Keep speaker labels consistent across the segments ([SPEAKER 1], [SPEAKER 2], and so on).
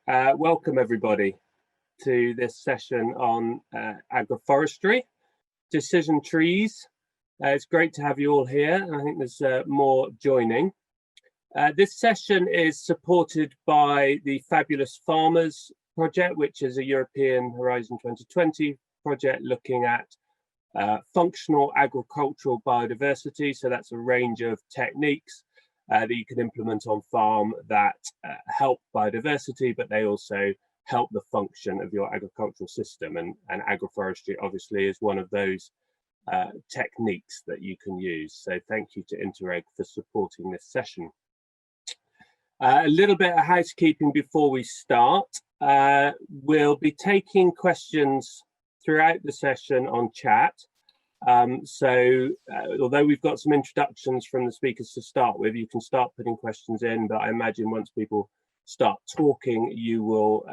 [SPEAKER 1] Welcome everybody to this session on agroforestry, decision trees. It's great to have you all here, and I think there's more joining. This session is supported by the Fabulous Farmers project, which is a European Horizon 2020 project looking at functional agricultural biodiversity. So that's a range of techniques that you can implement on farm that help biodiversity, but they also help the function of your agricultural system. And agroforestry obviously is one of those techniques that you can use. So thank you to Interreg for supporting this session. A little bit of housekeeping before we start. We'll be taking questions throughout the session on chat. Although we've got some introductions from the speakers to start with, you can start putting questions in, but I imagine once people start talking, you will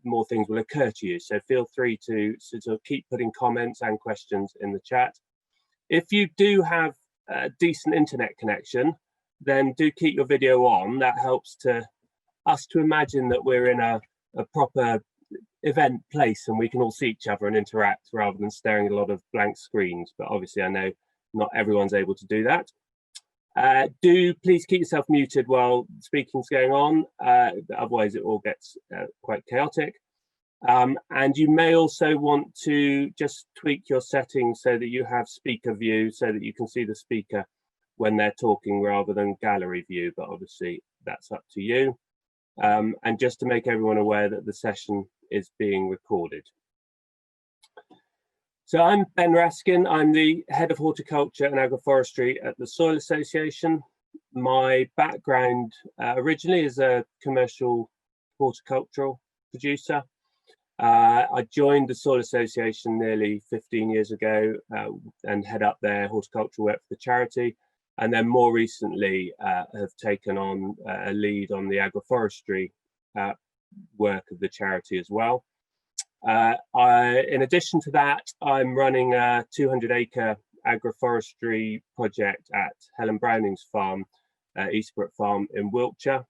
[SPEAKER 1] more things will occur to you. So feel free to sort of keep putting comments and questions in the chat. If you do have a decent internet connection, then do keep your video on. That helps us to imagine that we're in a proper event place and we can all see each other and interact rather than staring at a lot of blank screens. But obviously I know not everyone's able to do that. Do please keep yourself muted while speaking's going on, otherwise it all gets quite chaotic. And you may also want to just tweak your settings so that you have speaker view so that you can see the speaker when they're talking rather than gallery view, but obviously that's up to you. And just to make everyone aware that the session is being recorded. So I'm Ben Raskin. I'm the head of horticulture and agroforestry at the Soil Association. My background originally is a commercial horticultural producer. I joined the Soil Association nearly 15 years ago and head up their horticultural work for the charity. And then more recently have taken on a lead on the agroforestry work of the charity as well. In addition to that, I'm running a 200-acre agroforestry project at Helen Browning's farm, Eastbrook Farm in Wiltshire.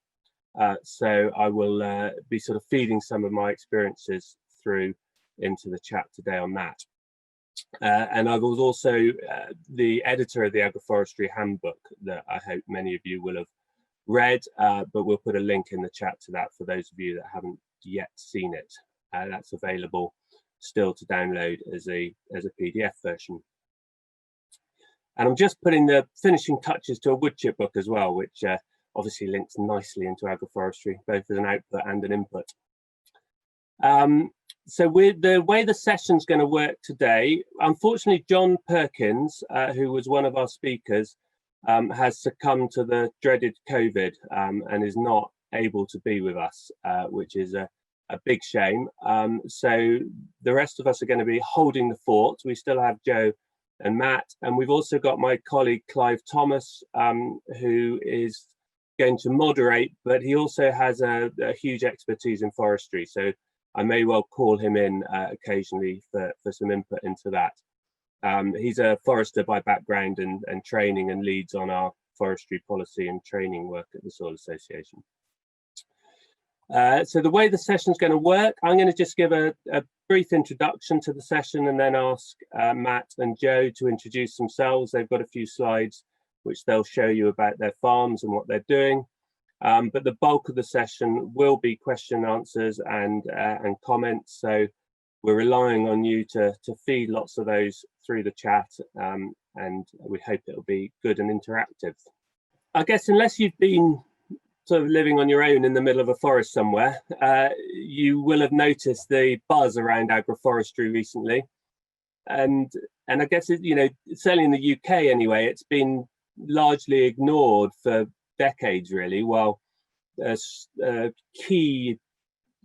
[SPEAKER 1] So I will be sort of feeding some of my experiences through into the chat today on that. And I was also the editor of the Agroforestry Handbook that I hope many of you will have read, but we'll put a link in the chat to that for those of you that haven't yet seen it. That's available still to download as a PDF version. And I'm just putting the finishing touches to a wood chip book as well, which obviously links nicely into agroforestry, both as an output and an input. So with the way the session's going to work today, unfortunately, John Perkins, who was one of our speakers, has succumbed to the dreaded COVID and is not able to be with us, which is a big shame. So the rest of us are going to be holding the fort. We still have Joe and Matt, and we've also got my colleague Clive Thomas, who is going to moderate, but he also has a huge expertise in forestry. So I may well call him in occasionally for some input into that. He's a forester by background and training, and leads on our forestry policy and training work at the Soil Association. So the way the session is going to work, I'm going to just give a brief introduction to the session and then ask Matt and Joe to introduce themselves. They've got a few slides which they'll show you about their farms and what they're doing. But the bulk of the session will be question and answers and comments. So we're relying on you to feed lots of those through the chat, and we hope it'll be good and interactive. I guess unless you've been sort of living on your own in the middle of a forest somewhere, you will have noticed the buzz around agroforestry recently. And I guess, you know, certainly in the UK anyway, it's been largely ignored for decades really, while a key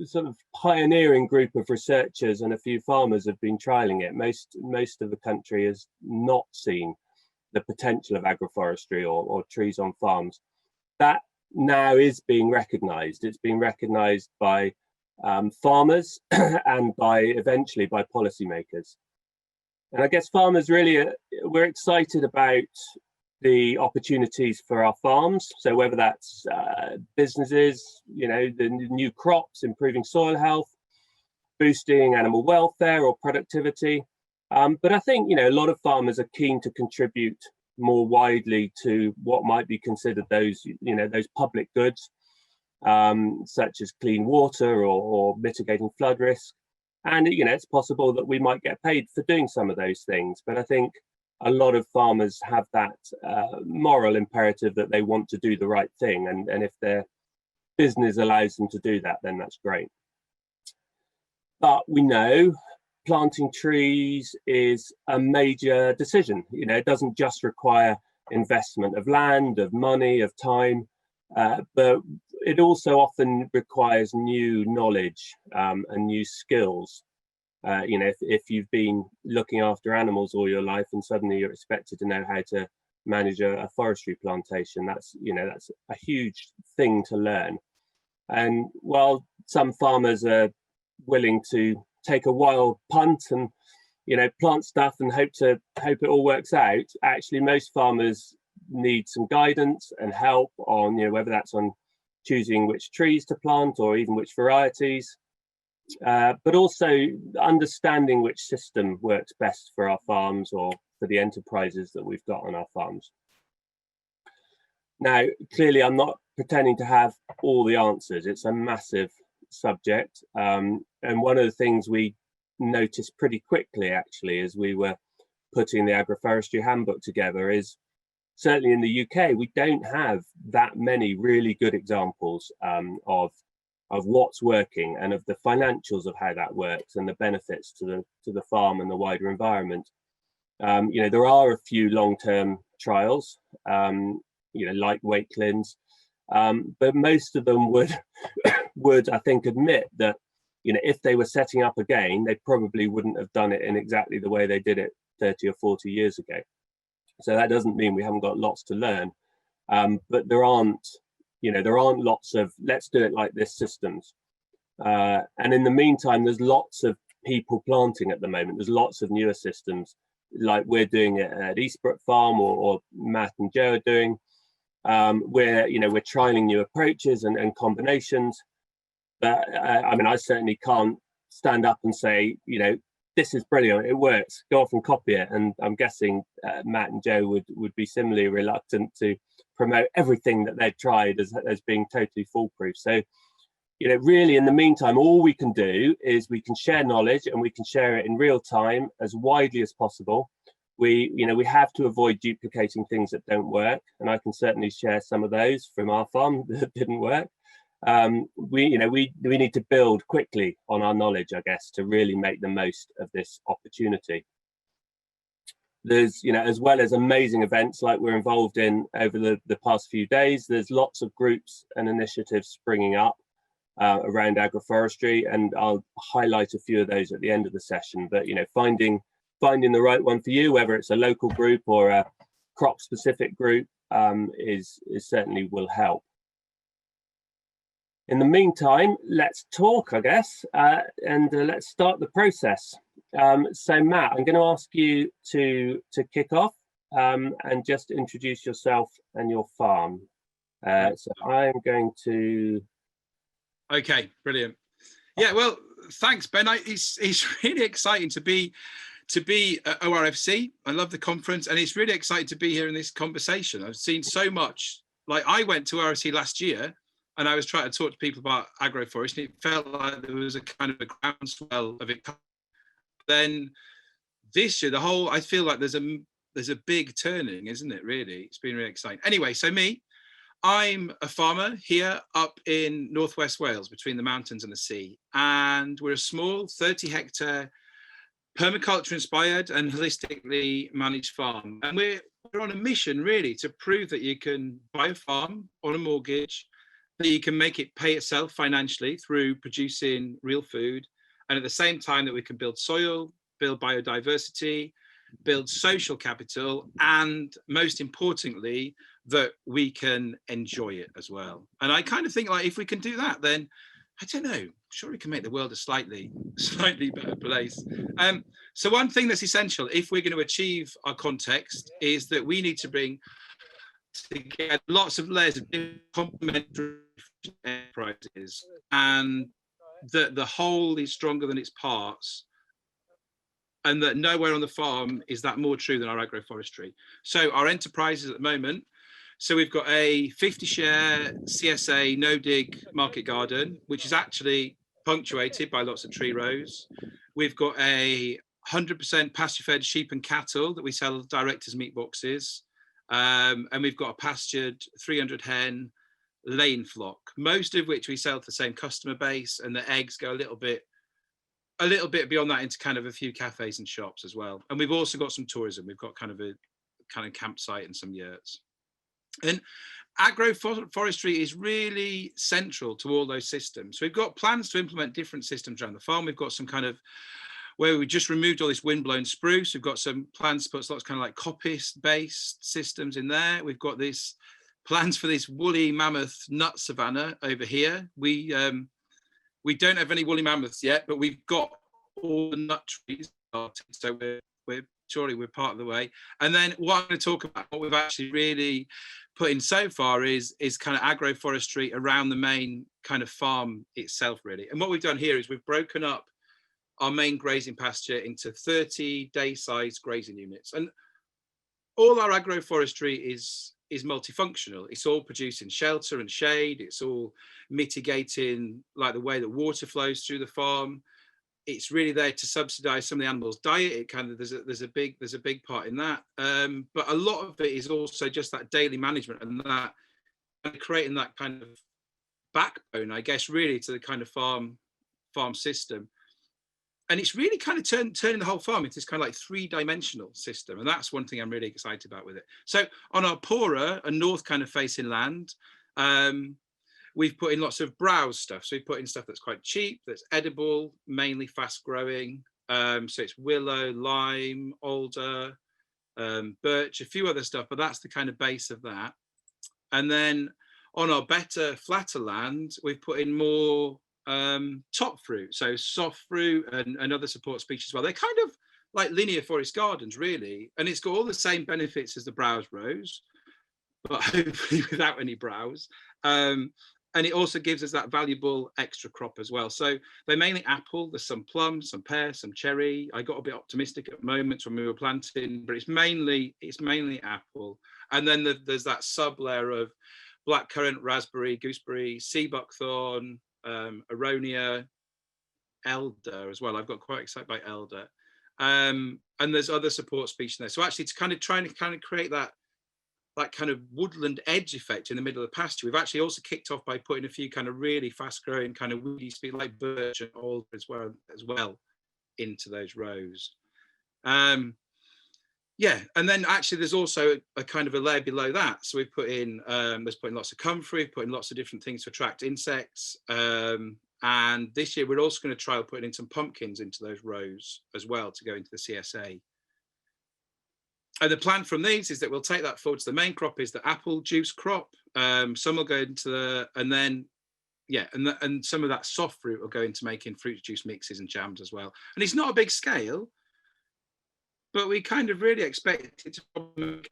[SPEAKER 1] sort of pioneering group of researchers and a few farmers have been trialing it. Most of the country has not seen the potential of agroforestry or trees on farms. That now is being recognised. It's being recognised by farmers and eventually by policymakers. And I guess farmers really, we're excited about the opportunities for our farms. So whether that's businesses, you know, the new crops, improving soil health, boosting animal welfare or productivity. But I think, you know, a lot of farmers are keen to contribute more widely to what might be considered those, you know, those public goods, such as clean water or mitigating flood risk. And, you know, it's possible that we might get paid for doing some of those things. But I think a lot of farmers have that moral imperative that they want to do the right thing. And if their business allows them to do that, then that's great. But we know planting trees is a major decision. You know, it doesn't just require investment of land, of money, of time, but it also often requires new knowledge and new skills. You know, if you've been looking after animals all your life and suddenly you're expected to know how to manage a forestry plantation, that's, you know, that's a huge thing to learn. And while some farmers are willing to take a wild punt and, you know, plant stuff and hope it all works out, actually most farmers need some guidance and help on, you know, whether that's on choosing which trees to plant or even which varieties, but also understanding which system works best for our farms or for the enterprises that we've got on our farms. Now, clearly, I'm not pretending to have all the answers. It's a massive subject. And one of the things we noticed pretty quickly, actually, as we were putting the Agroforestry handbook together is, certainly in the UK, we don't have that many really good examples of what's working and of the financials of how that works and the benefits to the farm and the wider environment. You know, there are a few long-term trials, you know, like weight cleanse, but most of them would I think admit that, you know, if they were setting up again, they probably wouldn't have done it in exactly the way they did it 30 or 40 years ago. So that doesn't mean we haven't got lots to learn, but there aren't lots of let's do it like this systems. And in the meantime, there's lots of people planting at the moment. There's lots of newer systems, like we're doing it at Eastbrook Farm or Matt and Joe are doing, where, you know, we're trialing new approaches and combinations. But I mean, I certainly can't stand up and say, you know, this is brilliant, it works, go off and copy it. And I'm guessing Matt and Joe would be similarly reluctant to promote everything that they've tried as being totally foolproof. So, you know, really in the meantime, all we can do is we can share knowledge and we can share it in real time as widely as possible. We have to avoid duplicating things that don't work. And I can certainly share some of those from our farm that didn't work. We need to build quickly on our knowledge, I guess, to really make the most of this opportunity. There's, you know, as well as amazing events like we're involved in over the past few days, there's lots of groups and initiatives springing up around agroforestry, and I'll highlight a few of those at the end of the session. But, you know, finding the right one for you, whether it's a local group or a crop specific group, is certainly will help. In the meantime, let's talk, I guess, and let's start the process. So Matt, I'm going to ask you to kick off and just introduce yourself and your farm. So I'm going to.
[SPEAKER 2] Okay, brilliant. Yeah, well, thanks, Ben. It's really exciting to be at ORFC. I love the conference, and it's really exciting to be here in this conversation. I've seen so much. Like, I went to ORFC last year, and I was trying to talk to people about agroforestry, and it felt like there was a kind of a groundswell of it. Then this year, I feel like there's a big turning, isn't it, really? It's been really exciting. Anyway, so I'm a farmer here up in northwest Wales, between the mountains and the sea. And we're a small 30-hectare permaculture inspired and holistically managed farm. And we're on a mission, really, to prove that you can buy a farm on a mortgage, that you can make it pay itself financially through producing real food, and at the same time that we can build soil, build biodiversity, build social capital, and most importantly, that we can enjoy it as well. And I kind of think, like, if we can do that, then I don't know, sure we can make the world a slightly better place. So one thing that's essential if we're going to achieve our context is that we need to bring together lots of layers of different complementary enterprises, and that the whole is stronger than its parts, and that nowhere on the farm is that more true than our agroforestry. So our enterprises at the moment, so we've got a 50 share CSA no dig market garden, which is actually punctuated by lots of tree rows. We've got a 100% pasture fed sheep and cattle that we sell direct as meat boxes. And we've got a pastured 300 hen laying flock, most of which we sell to the same customer base, and the eggs go a little bit beyond that into kind of a few cafes and shops as well. And we've also got some tourism. We've got kind of campsite and some yurts. And agroforestry is really central to all those systems. So we've got plans to implement different systems around the farm. We've got some kind of where we just removed all this windblown spruce. We've got some plans to put lots kind of like coppice-based systems in there. We've got this plans for this woolly mammoth nut savanna over here. We don't have any woolly mammoths yet, but we've got all the nut trees started, so we're part of the way. And then what I'm going to talk about, what we've actually really put in so far is kind of agroforestry around the main kind of farm itself, really. And what we've done here is we've broken up our main grazing pasture into 30 day-sized grazing units. And all our agroforestry is multifunctional. It's all producing shelter and shade. It's all mitigating like the way that water flows through the farm. It's really there to subsidize some of the animals' diet. It kind of there's a big part in that. But a lot of it is also just that daily management and that creating that kind of backbone, I guess, really to the kind of farm system. And it's really kind of turning the whole farm into this kind of like three-dimensional system. And that's one thing I'm really excited about with it. So on our poorer and north kind of facing land, we've put in lots of browse stuff. So we've put in stuff that's quite cheap, that's edible, mainly fast growing. So it's willow, lime, alder, birch, a few other stuff, but that's the kind of base of that. And then on our better, flatter land, we've put in more top fruit, so soft fruit and other support species as well. They're kind of like linear forest gardens, really, and it's got all the same benefits as the browse rows, but hopefully without any browse. And it also gives us that valuable extra crop as well. So they're mainly apple. There's some plum, some pear, some cherry. I got a bit optimistic at moments when we were planting, but it's mainly apple. And then there's that sub layer of blackcurrant, raspberry, gooseberry, sea buckthorn, aronia, elder as well. I've got quite excited by elder, and there's other support species there. So actually, to kind of trying to create that kind of woodland edge effect in the middle of the pasture, we've actually also kicked off by putting a few kind of really fast-growing kind of woody species like birch and alder as well into those rows. Yeah, and then actually there's also a kind of a layer below that. So we've put in lots of comfrey, put in lots of different things to attract insects. And this year we're also going to try putting in some pumpkins into those rows as well to go into the CSA. And the plan from these is that we'll take that forward to the main crop is the apple juice crop. Some will go into the, and then, yeah, and some of that soft fruit will go into making fruit juice mixes and jams as well. And it's not a big scale, but we kind of really expect it to, I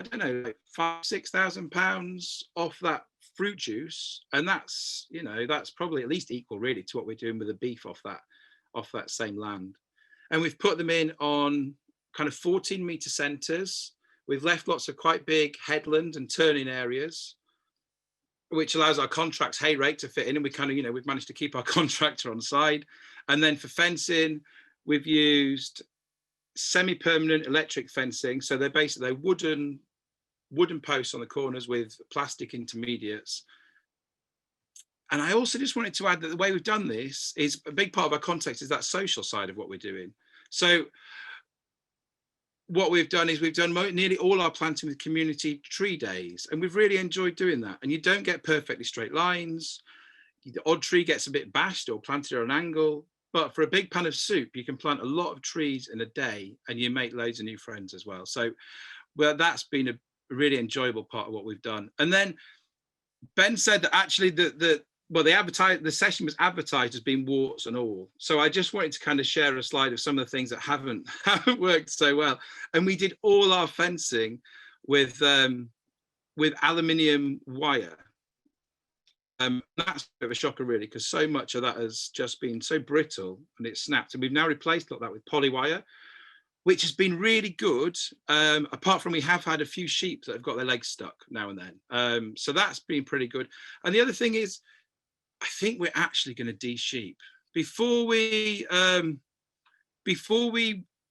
[SPEAKER 2] don't know, like £5,000–6,000 off that fruit juice. And that's, you know, that's probably at least equal really to what we're doing with the beef off that same land. And we've put them in on kind of 14-metre centres. We've left lots of quite big headland and turning areas, which allows our contract's hay rake to fit in. And we kind of, you know, we've managed to keep our contractor on side. And then for fencing, we've used semi-permanent electric fencing. So they're basically wooden posts on the corners with plastic intermediates. And I also just wanted to add that the way we've done this is a big part of our context is that social side of what we're doing. So what we've done is we've done nearly all our planting with community tree days, and we've really enjoyed doing that. And you don't get perfectly straight lines. The odd tree gets a bit bashed or planted at an angle, but for a big pan of soup, you can plant a lot of trees in a day and you make loads of new friends as well. So, well, that's been a really enjoyable part of what we've done. And then Ben said that actually the session was advertised as being warts and all. So I just wanted to kind of share a slide of some of the things that haven't worked so well. And we did all our fencing with with aluminium wire. That's a bit of a shocker, really, because so much of that has just been so brittle and it snapped. And we've now replaced a lot of that with poly wire, which has been really good. Apart from we have had a few sheep that have got their legs stuck now and then. So that's been pretty good. And the other thing is, I think we're actually going to de-sheep. Before we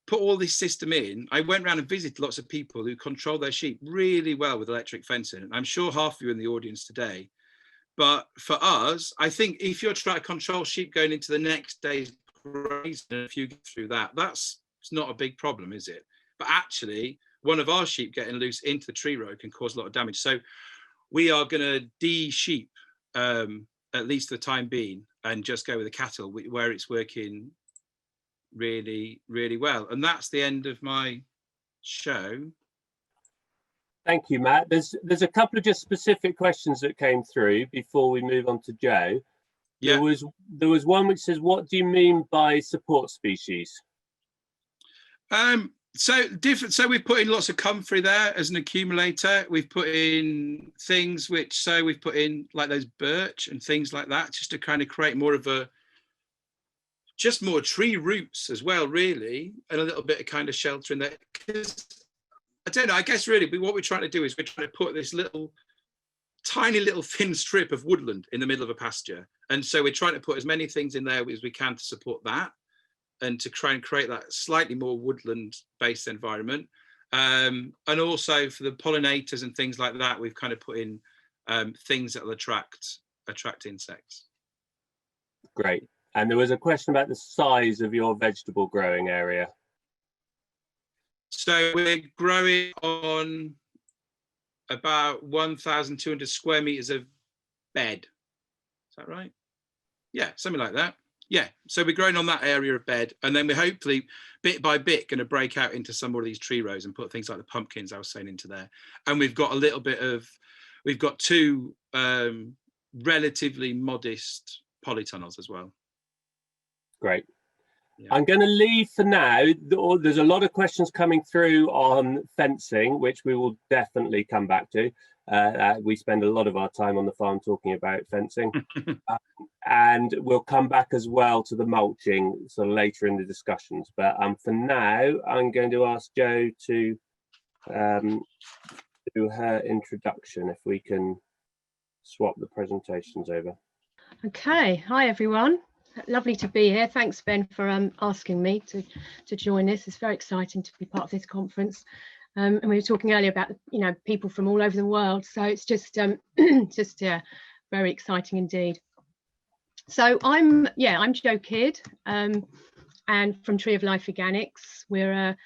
[SPEAKER 2] put all this system in, I went around and visited lots of people who control their sheep really well with electric fencing. I'm sure half of you in the audience today. But for us, I think if you're trying to control sheep going into the next day's grazing, if you get through that, it's not a big problem, is it? But actually, one of our sheep getting loose into the tree row can cause a lot of damage. So we are going to de-sheep, at least for the time being, and just go with the cattle where it's working really, really well. And that's the end of my show.
[SPEAKER 1] Thank you, Matt. There's a couple of just specific questions that came through before we move on to Joe.
[SPEAKER 2] Yeah.
[SPEAKER 1] There was one which says, what do you mean by support species?
[SPEAKER 2] So we've put in lots of comfrey there as an accumulator. We've put in things we've put in like those birch and things like that, just to kind of create more of just more tree roots as well, really, and a little bit of kind of shelter in there. Because I don't know, I guess really what we're trying to do is we're trying to put this tiny little thin strip of woodland in the middle of a pasture. And so we're trying to put as many things in there as we can to support that and to try and create that slightly more woodland based environment. And also for the pollinators and things like that, we've kind of put in things that will attract insects.
[SPEAKER 1] Great. And there was a question about the size of your vegetable growing area.
[SPEAKER 2] So we're growing on about 1,200 square meters of bed. Is that right? Yeah, something like that. Yeah, so we're growing on that area of bed, and then we're hopefully bit by bit going to break out into some more of these tree rows and put things like the pumpkins I was saying into there. And we've got we've got two relatively modest polytunnels as well. Great.
[SPEAKER 1] Yeah. I'm going to leave for now. There's a lot of questions coming through on fencing, which we will definitely come back to. We spend a lot of our time on the farm talking about fencing. And we'll come back as well to the mulching sort of later in the discussions. But for now, I'm going to ask Jo to do her introduction, if we can swap the presentations over.
[SPEAKER 3] Okay, hi everyone. Lovely to be here. Thanks, Ben, for asking me to join this. It's very exciting to be part of this conference. And we were talking earlier about, people from all over the world. So it's just very exciting indeed. So I'm Jo Kidd, and from Tree of Life Organics. We're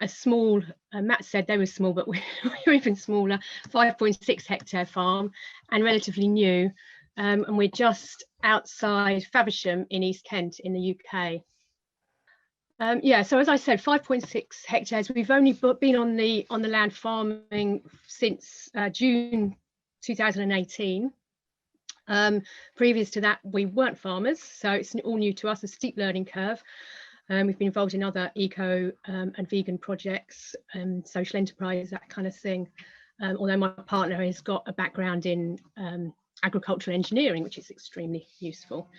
[SPEAKER 3] a small, Matt said they were small, but we're even smaller, 5.6 hectare farm and relatively new. And we're just outside Faversham in East Kent in the UK. So as I said, 5.6 hectares. We've only been on the land farming since June 2018. Previous to that, we weren't farmers, so it's all new to us, a steep learning curve. We've been involved in other eco and vegan projects, social enterprise, that kind of thing. Although my partner has got a background in agricultural engineering, which is extremely useful.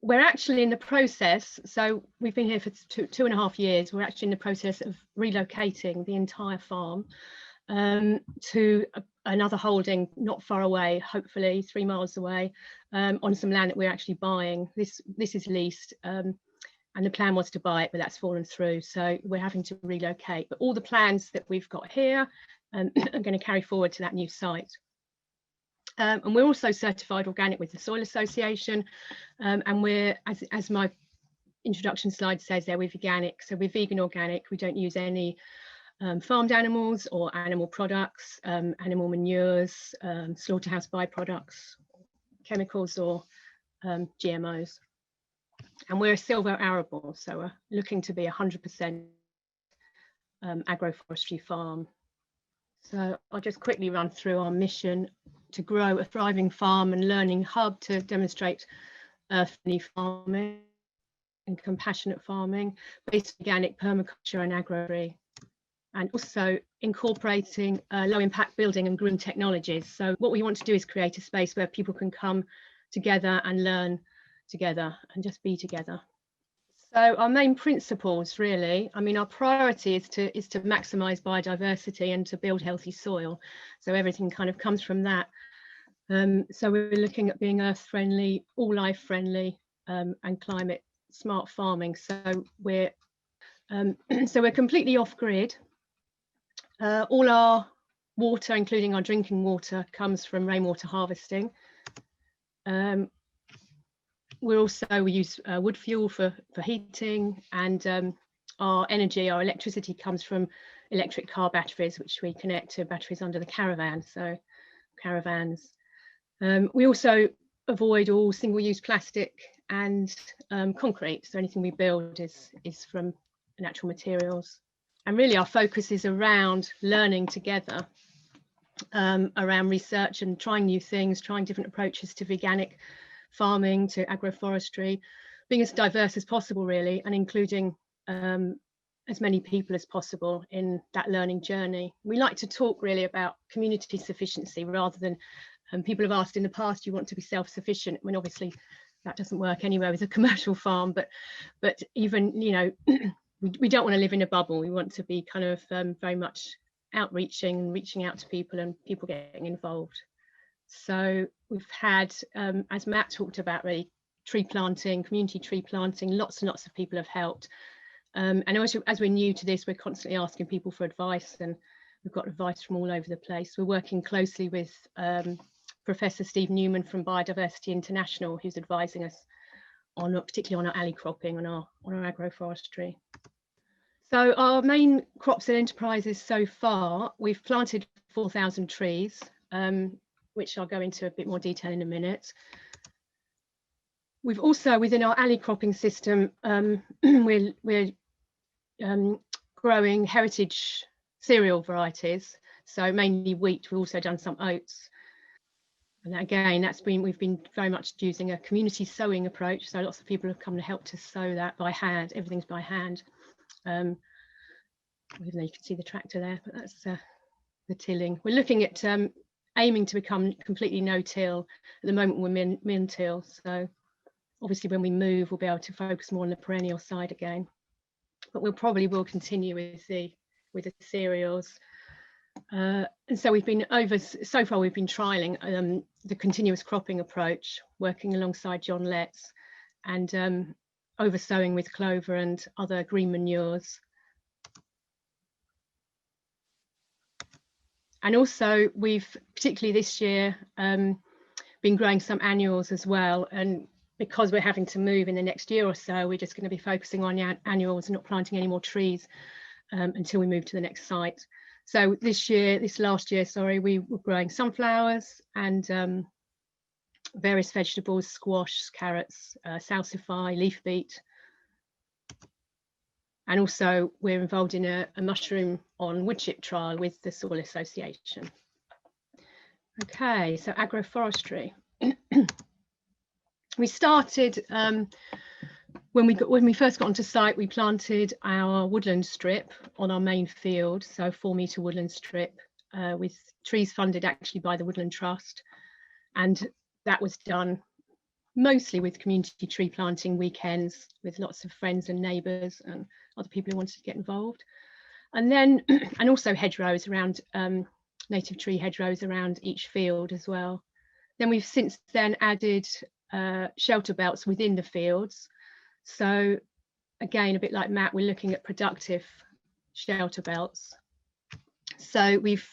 [SPEAKER 3] We're actually in the process, so we've been here for two and a half years. We're actually in the process of relocating the entire farm to another holding not far away, hopefully 3 miles away, on some land that we're actually buying. This is leased, and the plan was to buy it, but that's fallen through, so we're having to relocate. But all the plans that we've got here are going to carry forward to that new site. And we're also certified organic with the Soil Association, and we're, as my introduction slide says there, we're veganic, so we're vegan organic. We don't use any farmed animals or animal products, animal manures, slaughterhouse byproducts, chemicals, or GMOs. And we're a silver arable, so we're looking to be 100% agroforestry farm. So I'll just quickly run through our mission: to grow a thriving farm and learning hub to demonstrate earth-friendly farming and compassionate farming, based on organic permaculture and agroforestry. and also incorporating low impact building and green technologies. So what we want to do is create a space where people can come together and learn together and just be together. So our main principles, really, I mean, our priority is to maximise biodiversity and to build healthy soil. So everything kind of comes from that. So we're looking at being earth friendly, all life friendly, and climate smart farming. So we're completely off grid. All our water, including our drinking water, comes from rainwater harvesting. We use wood fuel for heating, and our energy, our electricity comes from electric car batteries, which we connect to batteries under the caravan, so caravans. We also avoid all single-use plastic and concrete, so anything we build is from natural materials. And really our focus is around learning together, around research and trying new things, trying different approaches to veganic farming, to agroforestry, being as diverse as possible really, and including as many people as possible in that learning journey. We like to talk really about community sufficiency rather than, people have asked in the past, you want to be self-sufficient? I mean, obviously that doesn't work anywhere with a commercial farm, but even, you know, we don't want to live in a bubble. We want to be kind of very much outreaching and reaching out to people and people getting involved. So we've had, as Matt talked about, really tree planting, community tree planting, lots and lots of people have helped. And also, as we're new to this, we're constantly asking people for advice, and we've got advice from all over the place. We're working closely with Professor Steve Newman from Biodiversity International, who's advising us on, particularly on our alley cropping, on our agroforestry. So our main crops and enterprises so far, we've planted 4,000 trees, which I'll go into a bit more detail in a minute. We've also, within our alley cropping system, we're growing heritage cereal varieties, so mainly wheat. We've also done some oats, and again, we've been very much using a community sowing approach. So lots of people have come to help to sow that by hand. Everything's by hand. Even though you can see the tractor there, but that's the tilling. We're looking at aiming to become completely no-till. At the moment we're min-till, so obviously when we move we'll be able to focus more on the perennial side again, but we'll probably continue with the cereals. And so so far we've been trialing the continuous cropping approach, working alongside John Letts, and over sowing with clover and other green manures. And also we've, particularly this year, been growing some annuals as well, and because we're having to move in the next year or so, we're just going to be focusing on annuals and not planting any more trees until we move to the next site. So this last year, we were growing sunflowers and various vegetables, squash, carrots, salsify, leaf beet. And also we're involved in a mushroom on wood chip trial with the Soil Association. Okay, so agroforestry. We started, when we first got onto site, we planted our woodland strip on our main field, so 4-metre woodland strip with trees funded actually by the Woodland Trust. And that was done mostly with community tree planting weekends with lots of friends and neighbours and other people who wanted to get involved. And then, and also hedgerows around, native tree hedgerows around each field as well. Then we've since then added shelter belts within the fields. So again, a bit like Matt, we're looking at productive shelter belts. So we've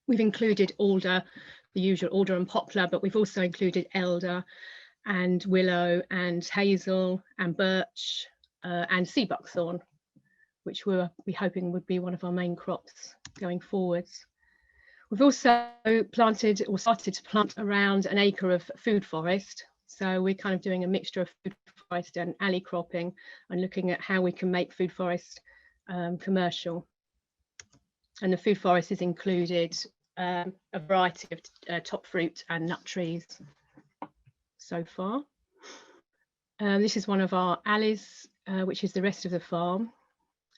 [SPEAKER 3] included alder, the usual alder and poplar, but we've also included elder and willow and hazel and birch and sea buckthorn, which we're hoping would be one of our main crops going forwards. We've also planted or started to plant around an acre of food forest. So we're kind of doing a mixture of food forest and alley cropping and looking at how we can make food forest commercial. And the food forest has included a variety of top fruit and nut trees so far. This is one of our alleys, which is the rest of the farm.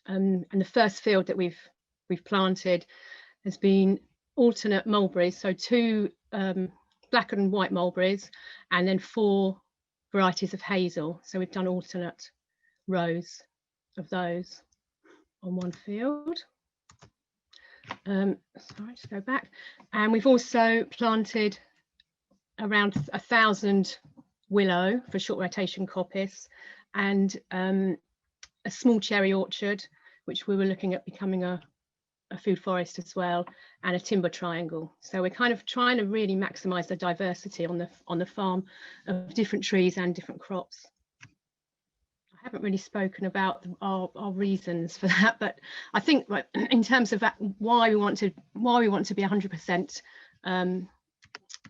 [SPEAKER 3] And the first field that we've we've planted has been alternate mulberries, so 2 black and white mulberries, and then 4 varieties of hazel. So we've done alternate rows of those on one field. Sorry, just go back. And we've also planted around 1,000 willow for short rotation coppice, and a small cherry orchard, which we were looking at becoming a food forest as well, and a timber triangle. So we're kind of trying to really maximize the diversity on the farm of different trees and different crops. I haven't really spoken about our reasons for that, but I think in terms of that, why we want to be 100%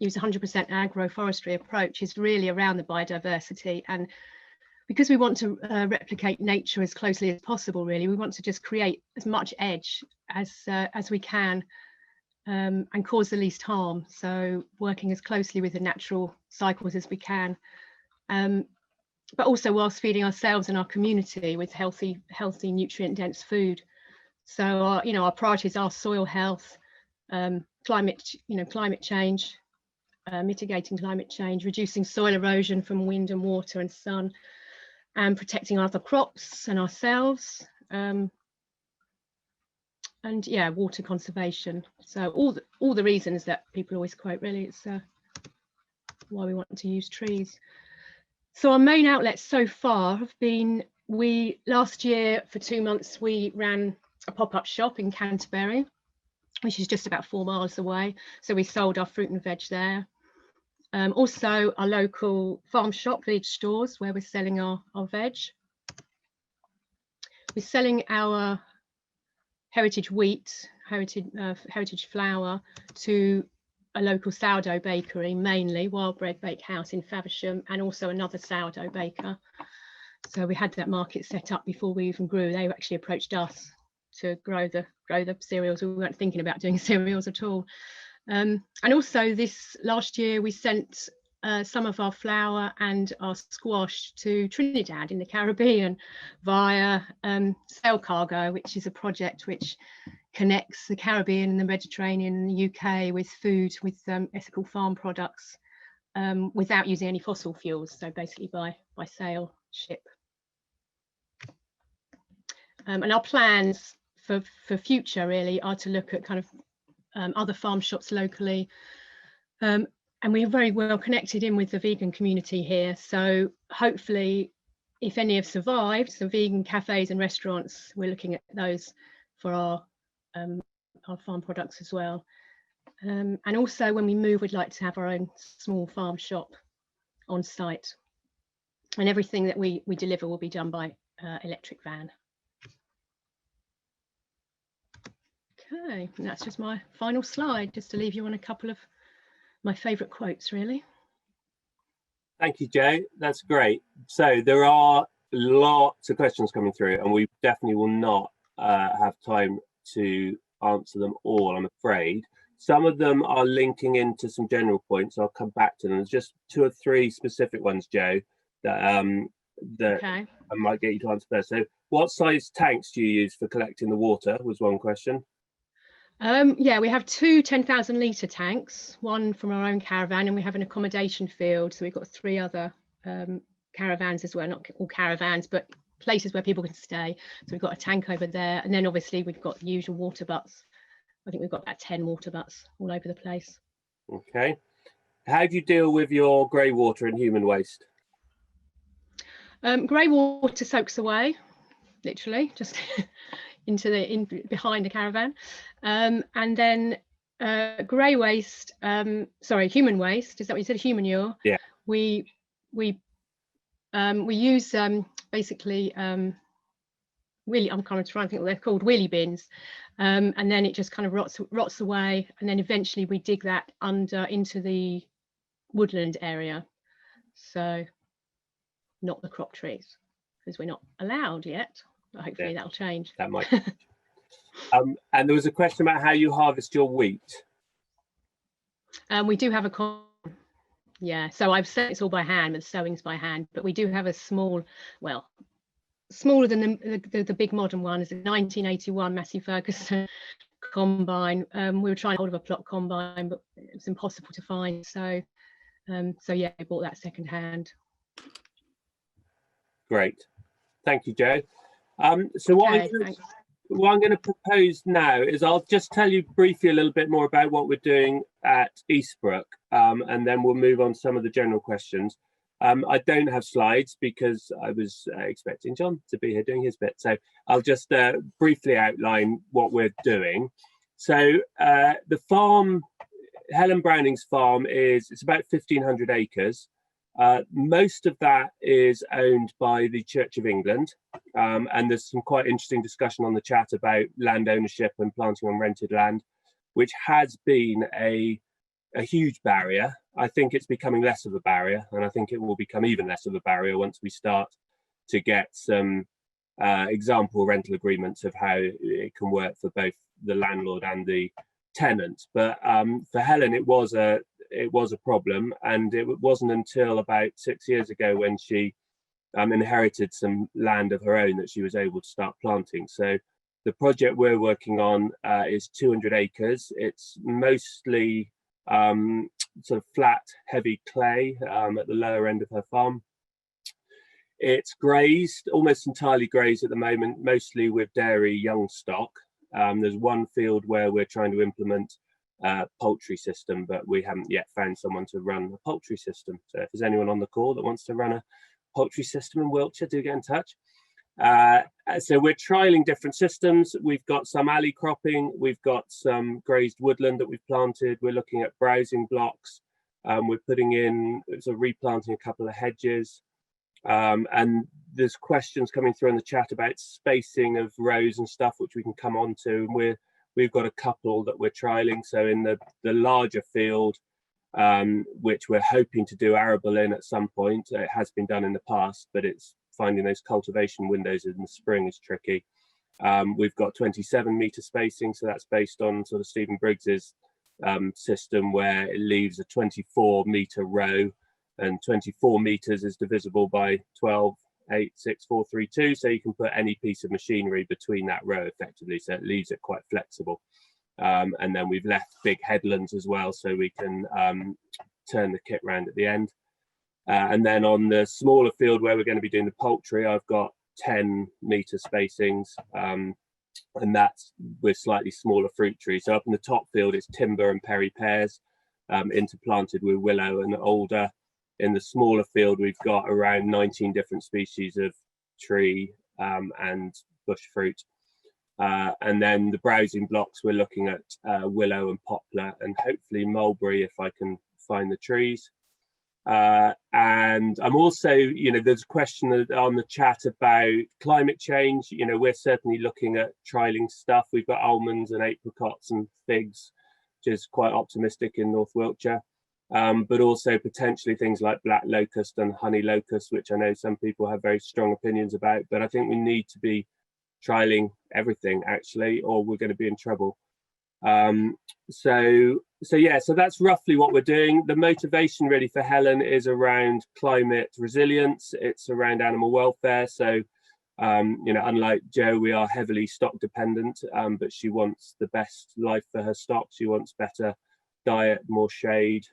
[SPEAKER 3] use 100% agroforestry approach is really around the biodiversity, and because we want to replicate nature as closely as possible. Really, we want to just create as much edge as we can, and cause the least harm. So working as closely with the natural cycles as we can. But also whilst feeding ourselves and our community with healthy, nutrient-dense food. So our priorities are soil health, climate change, mitigating climate change, reducing soil erosion from wind and water and sun, and protecting other crops and ourselves, and yeah, water conservation. So all the reasons that people always quote, really, it's why we want to use trees. So our main outlets so far have been, last year for 2 months we ran a pop-up shop in Canterbury, which is just about 4 miles away. So we sold our fruit and veg there. Also our local farm shop, Village Stores, where we're selling our veg. We're selling our heritage wheat, heritage flour to a local sourdough bakery, mainly Wild Bread Bakehouse in Faversham, and also another sourdough baker. So we had that market set up before we even grew. They actually approached us to grow the cereals. We weren't thinking about doing cereals at all. And also this last year we sent some of our flour and our squash to Trinidad in the Caribbean via Sail Cargo, which is a project which connects the Caribbean and the Mediterranean and the UK with food, with ethical farm products, without using any fossil fuels. So basically by sail ship. And our plans for future really are to look at kind of other farm shops locally, and we're very well connected in with the vegan community here. So hopefully, if any have survived, some vegan cafes and restaurants, we're looking at those for our farm products as well. And also when we move, we'd like to have our own small farm shop on site, and everything that we deliver will be done by electric van. Okay, and that's just my final slide, just to leave you on a couple of my favourite quotes, really.
[SPEAKER 1] Thank you, Jo. That's great. So there are lots of questions coming through, and we definitely will not have time to answer them all, I'm afraid. Some of them are linking into some general points. I'll come back to them. There's just 2 or 3 specific ones, Jo, that okay, I might get you to answer first. So what size tanks do you use for collecting the water was one question.
[SPEAKER 3] Yeah, we have 2 10,000 litre tanks, one from our own caravan, and we have an accommodation field. So we've got 3 other caravans as well, not all caravans, but places where people can stay. So we've got a tank over there, and then obviously we've got the usual water butts. I think we've got about 10 water butts all over the place. Okay.
[SPEAKER 1] How do you deal with your grey water and human waste?
[SPEAKER 3] Grey water soaks away, literally, just behind the caravan, and then grey waste, human waste, is that what you said? Human manure.
[SPEAKER 1] Yeah.
[SPEAKER 3] We use basically really, I'm kind of trying to think what they're called, wheelie bins, and then it just kind of rots away, and then eventually we dig that into the woodland area. So not the crop trees, because we're not allowed yet. But hopefully that'll change.
[SPEAKER 1] That might. And there was a question about how you harvest your wheat.
[SPEAKER 3] We do have a yeah. So I've set it's all by hand, with sowings by hand. But we do have a small, well, smaller than the big modern one. It's a 1981 Massey Ferguson combine. We were trying to hold of a plot combine, but it was impossible to find. So yeah, I bought that second hand.
[SPEAKER 1] Great, thank you, Jo. So what I'm going to propose now is I'll just tell you briefly a little bit more about what we're doing at Eastbrook, and then we'll move on to some of the general questions. I don't have slides because I was expecting John to be here doing his bit. So I'll just briefly outline what we're doing. So the farm, Helen Browning's farm, it's about 1,500 acres. Most of that is owned by the Church of England, and there's some quite interesting discussion on the chat about land ownership and planting on rented land, which has been a huge barrier. I think it's becoming less of a barrier, and I think it will become even less of a barrier once we start to get some example rental agreements of how it can work for both the landlord and the tenant. But for Helen, it was a problem, and it wasn't until about 6 years ago when she inherited some land of her own that she was able to start planting. So the project we're working on is 200 acres. It's mostly sort of flat, heavy clay at the lower end of her farm. It's grazed, almost entirely grazed at the moment, mostly with dairy young stock. There's one field where we're trying to implement poultry system, but we haven't yet found someone to run a poultry system. So if there's anyone on the call that wants to run a poultry system in Wiltshire, do get in touch. So we're trialing different systems. We've got some alley cropping, we've got some grazed woodland that we've planted. We're looking at browsing blocks. We're putting in, sort of replanting a couple of hedges. And there's questions coming through in the chat about spacing of rows and stuff, which we can come on to. And we've got a couple that we're trialing. So in the larger field, which we're hoping to do arable in at some point, it has been done in the past, but it's finding those cultivation windows in the spring is tricky. We've got 27-meter spacing, so that's based on sort of Stephen Briggs's system, where it leaves a 24-meter row, and 24 meters is divisible by 12, 8, 6, 4, 3, 2. So you can put any piece of machinery between that row effectively. So it leaves it quite flexible. And then we've left big headlands as well, so we can turn the kit round at the end. And then on the smaller field where we're going to be doing the poultry, I've got 10-meter spacings, and that's with slightly smaller fruit trees. So up in the top field, it's timber and Perry pears, interplanted with willow and alder. In the smaller field, we've got around 19 different species of tree and bush fruit. And then the browsing blocks, we're looking at willow and poplar, and hopefully mulberry if I can find the trees. And I'm also, there's a question on the chat about climate change. We're certainly looking at trialing stuff. We've got almonds and apricots and figs, which is quite optimistic in North Wiltshire. But also potentially things like black locust and honey locust, which I know some people have very strong opinions about. But I think we need to be trialing everything actually, or we're going to be in trouble. So that's roughly what we're doing. The motivation really for Helen is around climate resilience. It's around animal welfare. So unlike Jo, we are heavily stock dependent, but she wants the best life for her stock. She wants better diet, more shade,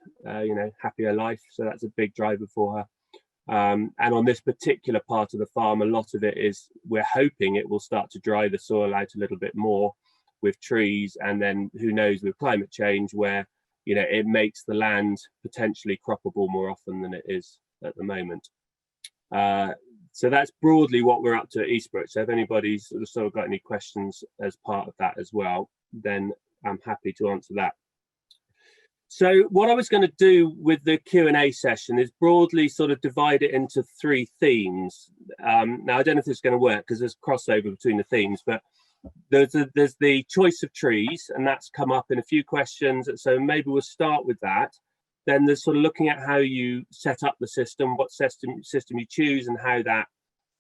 [SPEAKER 1] happier life. So that's a big driver for her. And on this particular part of the farm, a lot of it is, we're hoping it will start to dry the soil out a little bit more with trees, and then who knows with climate change, where it makes the land potentially croppable more often than it is at the moment. So that's broadly what we're up to at Eastbrook. So if anybody's sort of got any questions as part of that as well, then I'm happy to answer that. So what I was going to do with the Q&A session is broadly sort of divide it into 3 themes. Now, I don't know if this is going to work because there's crossover between the themes, but there's the choice of trees, and that's come up in a few questions. So maybe we'll start with that. Then there's sort of looking at how you set up the system, what system you choose, and how that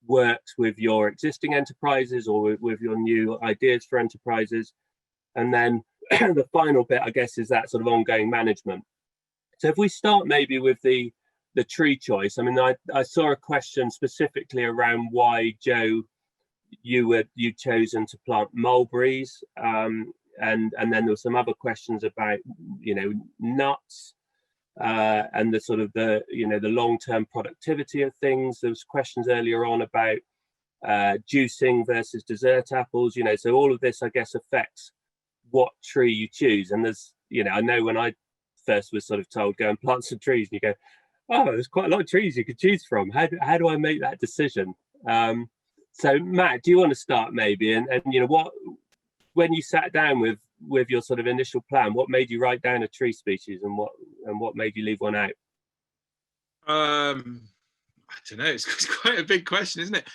[SPEAKER 1] works with your existing enterprises or with your new ideas for enterprises. And then the final bit, I guess, is that sort of ongoing management. So if we start maybe with the the tree choice. I mean, I saw a question specifically around why, Joe, you'd chosen to plant mulberries, and then there were some other questions about, you know, nuts, and the sort of the, you know, the long-term productivity of things. There was questions earlier on about juicing versus dessert apples, you know, so all of this, I guess, affects what tree you choose. And there's, you know, I know when I first was sort of told go and plant some trees, and you go, oh, there's quite a lot of trees you could choose from. How do I make that decision? So Matt, do you want to start maybe? And you know, what, when you sat down with your sort of initial plan, what made you write down a tree species, and what made you leave one out?
[SPEAKER 2] I don't know. It's quite a big question, isn't it?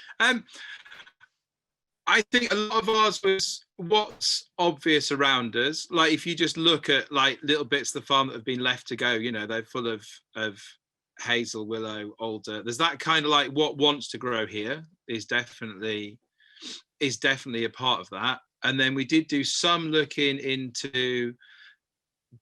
[SPEAKER 2] I think a lot of ours was what's obvious around us. Like if you just look at like little bits of the farm that have been left to go, you know, they're full of hazel, willow, alder. There's that kind of like what wants to grow here is definitely a part of that. And then we did do some looking into,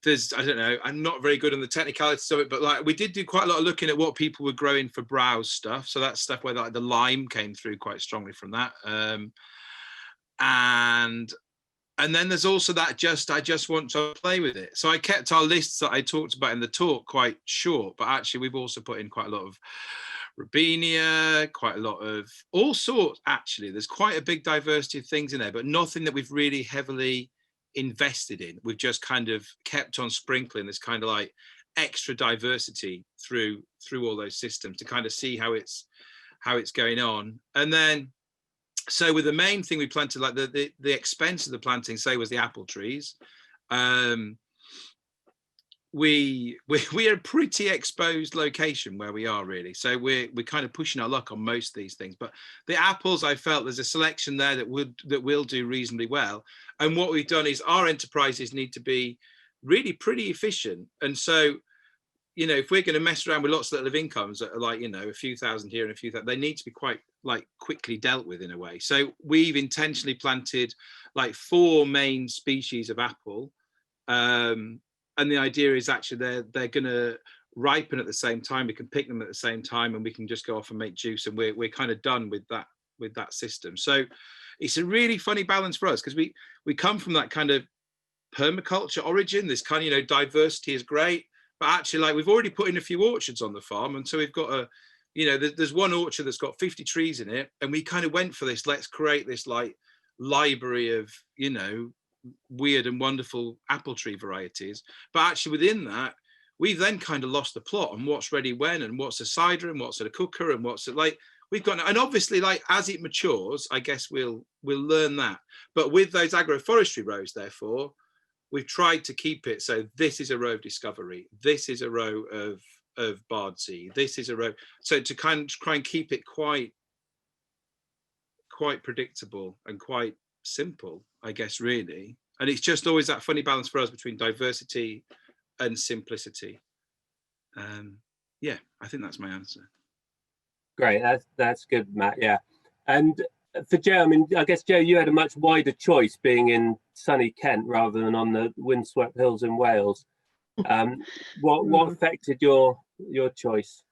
[SPEAKER 2] there's, I don't know, I'm not very good on the technicalities of it, but like we did do quite a lot of looking at what people were growing for browse stuff. So that's stuff where like the lime came through quite strongly from that. And then there's also that I just want to play with it. So I kept our lists that I talked about in the talk quite short, but actually we've also put in quite a lot of Robinia, quite a lot of all sorts. Actually, there's quite a big diversity of things in there, but nothing that we've really heavily invested in. We've just kind of kept on sprinkling this kind of like extra diversity through all those systems to kind of see how it's going on. And then so with the main thing we planted, like the expense of the planting, say, was the apple trees. We are a pretty exposed location where we are, really. So we're kind of pushing our luck on most of these things. But the apples, I felt there's a selection there that will do reasonably well. And what we've done is our enterprises need to be really pretty efficient. And so, you know, if we're going to mess around with lots of little incomes that are like, you know, a few thousand here and a few thousand, they need to be quite like quickly dealt with in a way. So we've intentionally planted like 4 main species of apple. And the idea is actually they're going to ripen at the same time. We can pick them at the same time, and we can just go off and make juice. And we're kind of done with that system. So it's a really funny balance for us, because we come from that kind of permaculture origin. This kind of, you know, diversity is great. But actually, like, we've already put in a few orchards on the farm. And so we've got there's one orchard that's got 50 trees in it. And we kind of went for this, let's create this like library of, you know, weird and wonderful apple tree varieties. But actually within that, we've then kind of lost the plot on what's ready when, and what's a cider, and what's a cooker, and what's it like. We've got, and obviously, like, as it matures, I guess we'll learn that. But with those agroforestry rows, therefore, we've tried to keep it so this is a row of discovery, this is a row of bardsey, this is a row, so to kind of try and keep it quite predictable and quite simple, I guess, really. And it's just always that funny balance for us between diversity and simplicity. Yeah, I think that's my answer.
[SPEAKER 1] Great, that's good, Matt. Yeah. And for Joe, I mean, I guess, Joe, you had a much wider choice being in sunny Kent rather than on the windswept hills in Wales. What affected your choice?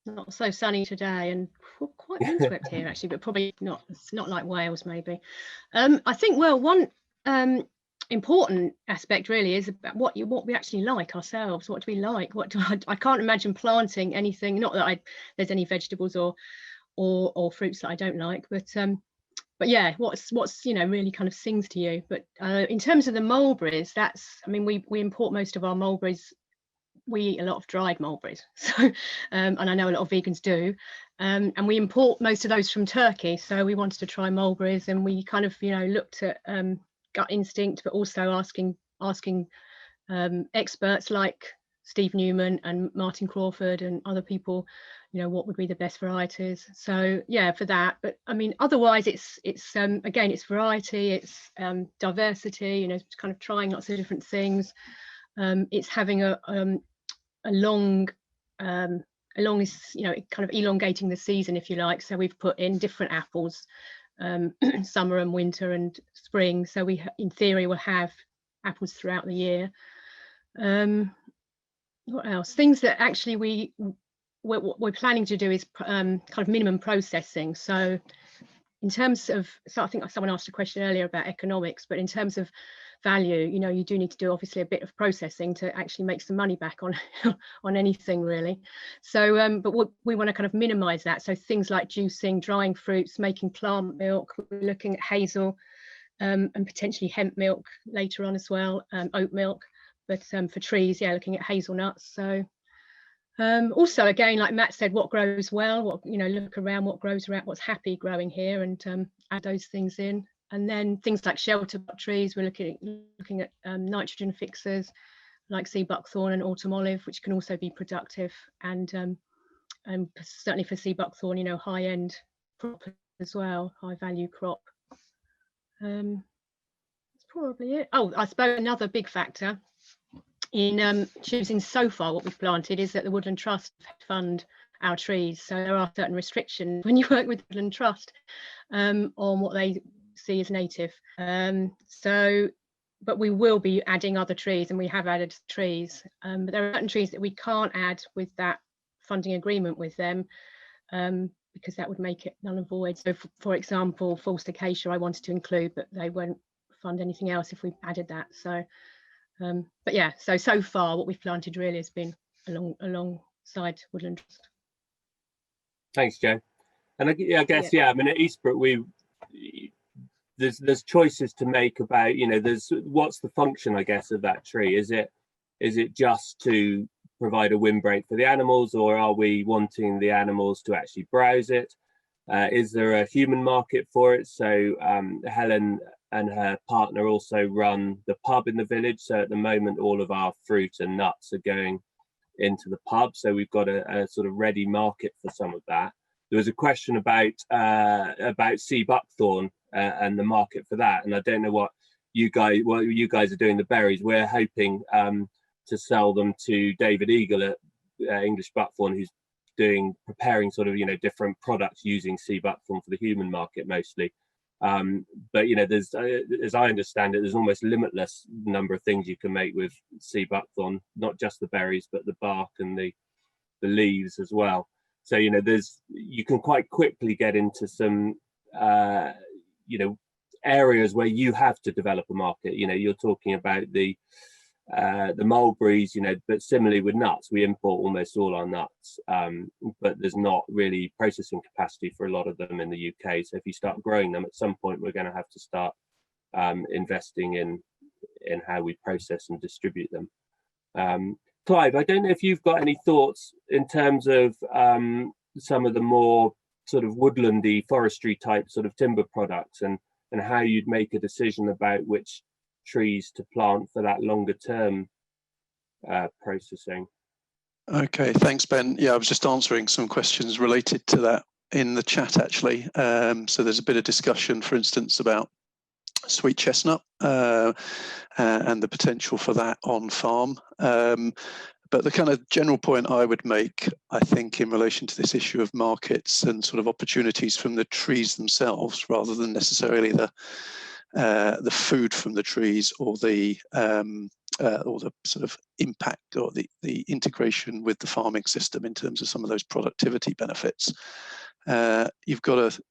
[SPEAKER 3] Not so sunny today, and quite windswept here actually, but probably not. It's not like Wales, maybe. I think, well, one important aspect really is about what we actually like ourselves. What do we like? I can't imagine planting anything. Not that there's any vegetables or fruits that I don't like, but yeah, what's you know, really kind of sings to you. But in terms of the mulberries, I mean, we import most of our mulberries. We eat a lot of dried mulberries, so and I know a lot of vegans do, and we import most of those from Turkey. So we wanted to try mulberries, and we kind of, you know, looked at gut instinct, but also asking experts like Steve Newman and Martin Crawford and other people, you know, what would be the best varieties. So yeah, for that. But I mean, otherwise it's again, it's variety, it's diversity, you know, it's kind of trying lots of different things. It's having a long, you know, kind of elongating the season, if you like. So we've put in different apples, summer and winter and spring. So we, in theory, will have apples throughout the year. What else? Things that actually what we're planning to do is kind of minimum processing. So in terms of, so I think someone asked a question earlier about economics, but in terms of value, you know, you do need to do obviously a bit of processing to actually make some money back on on anything really. So but we want to kind of minimize that. So things like juicing, drying fruits, making plant milk. We're looking at hazel and potentially hemp milk later on as well, oat milk. But for trees, yeah, looking at hazelnuts. So also, again, like Matt said, what grows well, what, you know, look around what grows around, what's happy growing here, and add those things in. And then things like shelter trees, we're looking at nitrogen fixers like sea buckthorn and autumn olive, which can also be productive, and certainly for sea buckthorn, you know, high end crop as well, high value crop. That's probably it. Oh, I suppose another big factor in choosing so far what we've planted is that the Woodland Trust fund our trees. So there are certain restrictions when you work with Woodland Trust on what they see as native. But we will be adding other trees, and we have added trees. But there are certain trees that we can't add with that funding agreement with them because that would make it null and void. So for example, false acacia I wanted to include, but they won't fund anything else if we added that. So but yeah, so far what we've planted really has been alongside Woodland Trust.
[SPEAKER 1] Thanks, Jo. And I guess yeah, I mean at Eastbrook there's choices to make about, you know, there's what's the function, I guess, of that tree. Is it just to provide a windbreak for the animals, or are we wanting the animals to actually browse it? Is there a human market for it? So Helen and her partner also run the pub in the village. So at the moment, all of our fruit and nuts are going into the pub. So we've got a sort of ready market for some of that. There was a question about sea buckthorn and the market for that. And I don't know what you guys are doing the berries. We're hoping to sell them to David Eagle at English Buckthorn, who's preparing sort of, you know, different products using sea buckthorn for the human market mostly. But you know, there's as I understand it, there's almost limitless number of things you can make with sea buckthorn, not just the berries but the bark and the leaves as well. So you know, you can quite quickly get into some you know, areas where you have to develop a market. You know, you're talking about the mulberries, you know, but similarly with nuts, we import almost all our nuts, but there's not really processing capacity for a lot of them in the UK. So if you start growing them, at some point we're going to have to start investing in how we process and distribute them. Clive, I don't know if you've got any thoughts in terms of some of the more sort of woodlandy forestry type sort of timber products, and how you'd make a decision about which trees to plant for that longer term processing.
[SPEAKER 4] Okay, thanks, Ben. Yeah, I was just answering some questions related to that in the chat actually. So there's a bit of discussion, for instance, about sweet chestnut and the potential for that on farm. But the kind of general point I would make, I think, in relation to this issue of markets and sort of opportunities from the trees themselves, rather than necessarily the food from the trees or the sort of impact or the integration with the farming system in terms of some of those productivity benefits. You've got to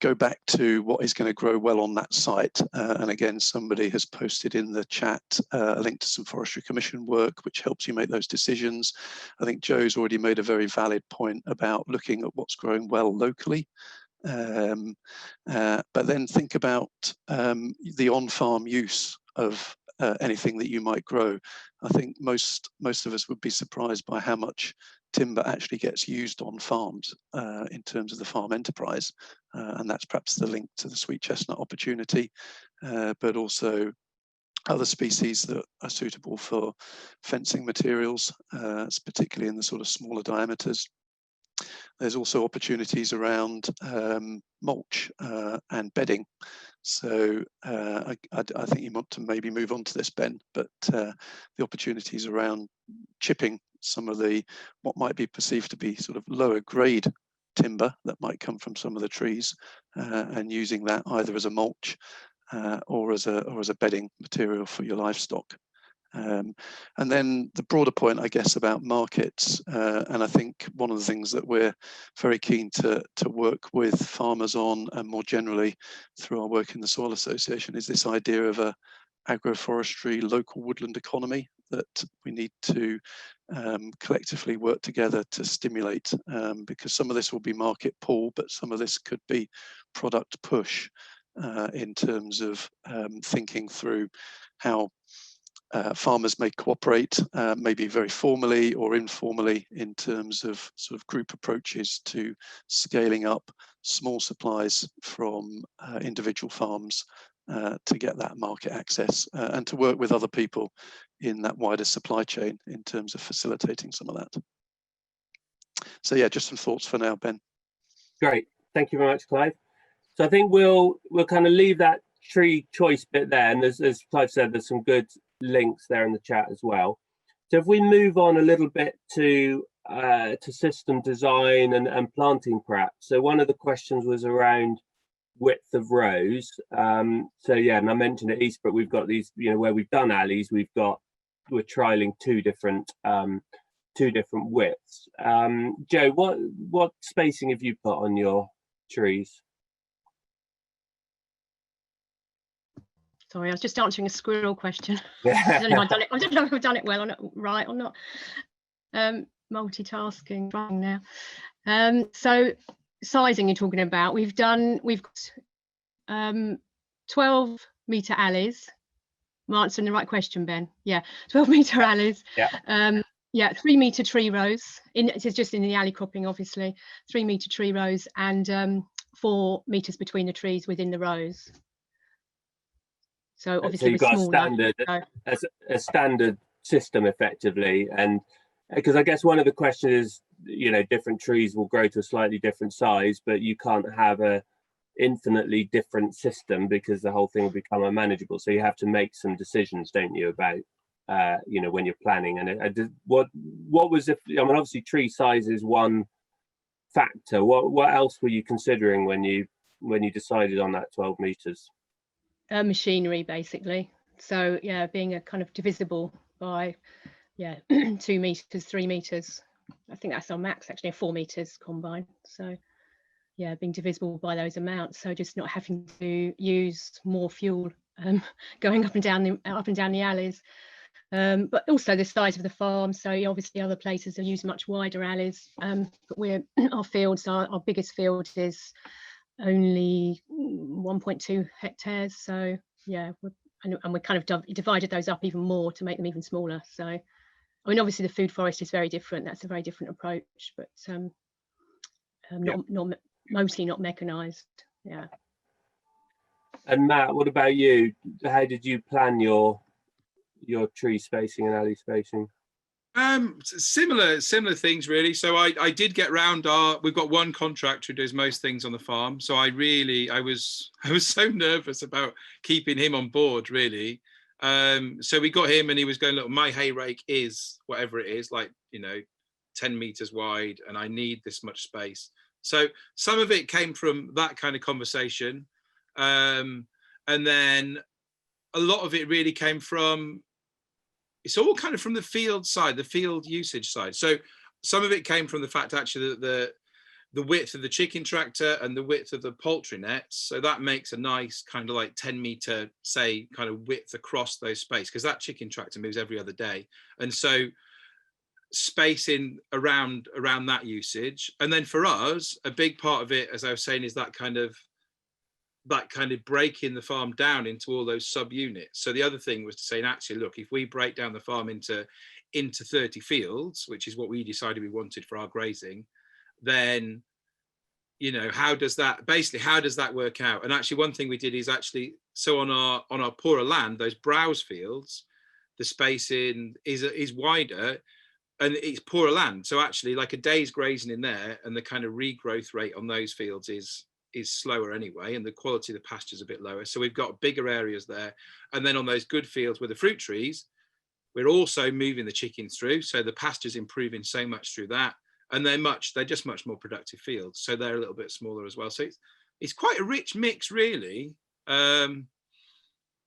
[SPEAKER 4] go back to what is going to grow well on that site. And again, somebody has posted in the chat a link to some Forestry Commission work, which helps you make those decisions. I think Joe's already made a very valid point about looking at what's growing well locally. But then think about the on-farm use of anything that you might grow. I think most of us would be surprised by how much timber actually gets used on farms in terms of the farm enterprise, and that's perhaps the link to the sweet chestnut opportunity, but also other species that are suitable for fencing materials, particularly in the sort of smaller diameters. There's also opportunities around mulch and bedding. So I think you want to maybe move on to this, Ben, but the opportunities around chipping some of what might be perceived to be sort of lower grade timber that might come from some of the trees, and using that either as a mulch or as a bedding material for your livestock. And then the broader point, I guess, about markets, and I think one of the things that we're very keen to work with farmers on, and more generally through our work in the Soil Association, is this idea of a agroforestry local woodland economy that we need to collectively work together to stimulate, because some of this will be market pull, but some of this could be product push in terms of thinking through how farmers may cooperate, maybe very formally or informally, in terms of sort of group approaches to scaling up small supplies from individual farms to get that market access, and to work with other people in that wider supply chain in terms of facilitating some of that. So yeah, just some thoughts for now, Ben.
[SPEAKER 1] Great, thank you very much, Clive. So I think we'll kind of leave that tree choice bit there, and as Clive said, there's some good links there in the chat as well. So if we move on a little bit to system design and planting perhaps. So one of the questions was around width of rows. So yeah, and I mentioned at Eastbrook we've got these, you know, where we've done alleys, we're trialing two different widths. Joe, what spacing have you put on your trees?
[SPEAKER 3] Sorry, I was just answering a squirrel question.
[SPEAKER 1] Yeah.
[SPEAKER 3] I don't know if I've done it well or not, right or not. Multitasking now. So sizing you're talking about, we've got 12-meter alleys. I'm answering the right question, Ben. Yeah, 12-meter alleys.
[SPEAKER 1] Yeah.
[SPEAKER 3] Yeah, 3-meter tree rows. It is just in the alley cropping, obviously. 3-meter tree rows and 4 meters between the trees within the rows. So obviously,
[SPEAKER 1] so you've got
[SPEAKER 3] smaller,
[SPEAKER 1] a standard system effectively, and because I guess one of the questions is, you know, different trees will grow to a slightly different size, but you can't have a infinitely different system because the whole thing will become unmanageable. So you have to make some decisions, don't you, about you know, when you're planning. And what was, if I mean, obviously tree size is one factor. What else were you considering when you decided on that 12 meters?
[SPEAKER 3] Machinery, basically. So yeah, being a kind of divisible by 2 meters, 3 meters. I think that's our max actually, 4 meters combined. So yeah, being divisible by those amounts. So just not having to use more fuel going up and down the alleys. But also the size of the farm. So obviously other places have used much wider alleys. But our biggest field is only 1.2 hectares. So yeah, and we kind of divided those up even more to make them even smaller. So I mean, obviously the food forest is very different. That's a very different approach, but mostly not mechanized. Yeah.
[SPEAKER 1] And Matt, what about you? How did you plan your tree spacing and alley spacing?
[SPEAKER 2] Similar things really. So I did get round we've got one contractor who does most things on the farm. So I was so nervous about keeping him on board really. So we got him and he was going, look, my hay rake is whatever it is, like, you know, 10 meters wide and I need this much space. So some of it came from that kind of conversation. And then a lot of it really came from, it's all kind of from the field side, the field usage side. So some of it came from the fact actually that the width of the chicken tractor and the width of the poultry nets. So that makes a nice kind of like 10 meter, say, kind of width across those space, because that chicken tractor moves every other day. And so spacing around that usage. And then for us, a big part of it, as I was saying, is that kind of breaking the farm down into all those subunits. So the other thing was to say, actually, look, if we break down the farm into 30 fields, which is what we decided we wanted for our grazing, then, you know, how does that work out? And actually one thing we did is actually, so on our poorer land, those browse fields, the spacing is wider and it's poorer land. So actually like a day's grazing in there and the kind of regrowth rate on those fields is slower anyway, and the quality of the pasture is a bit lower. So we've got bigger areas there. And then on those good fields with the fruit trees, we're also moving the chickens through. So the pasture's improving so much through that. And they're just much more productive fields. So they're a little bit smaller as well. So it's quite a rich mix really.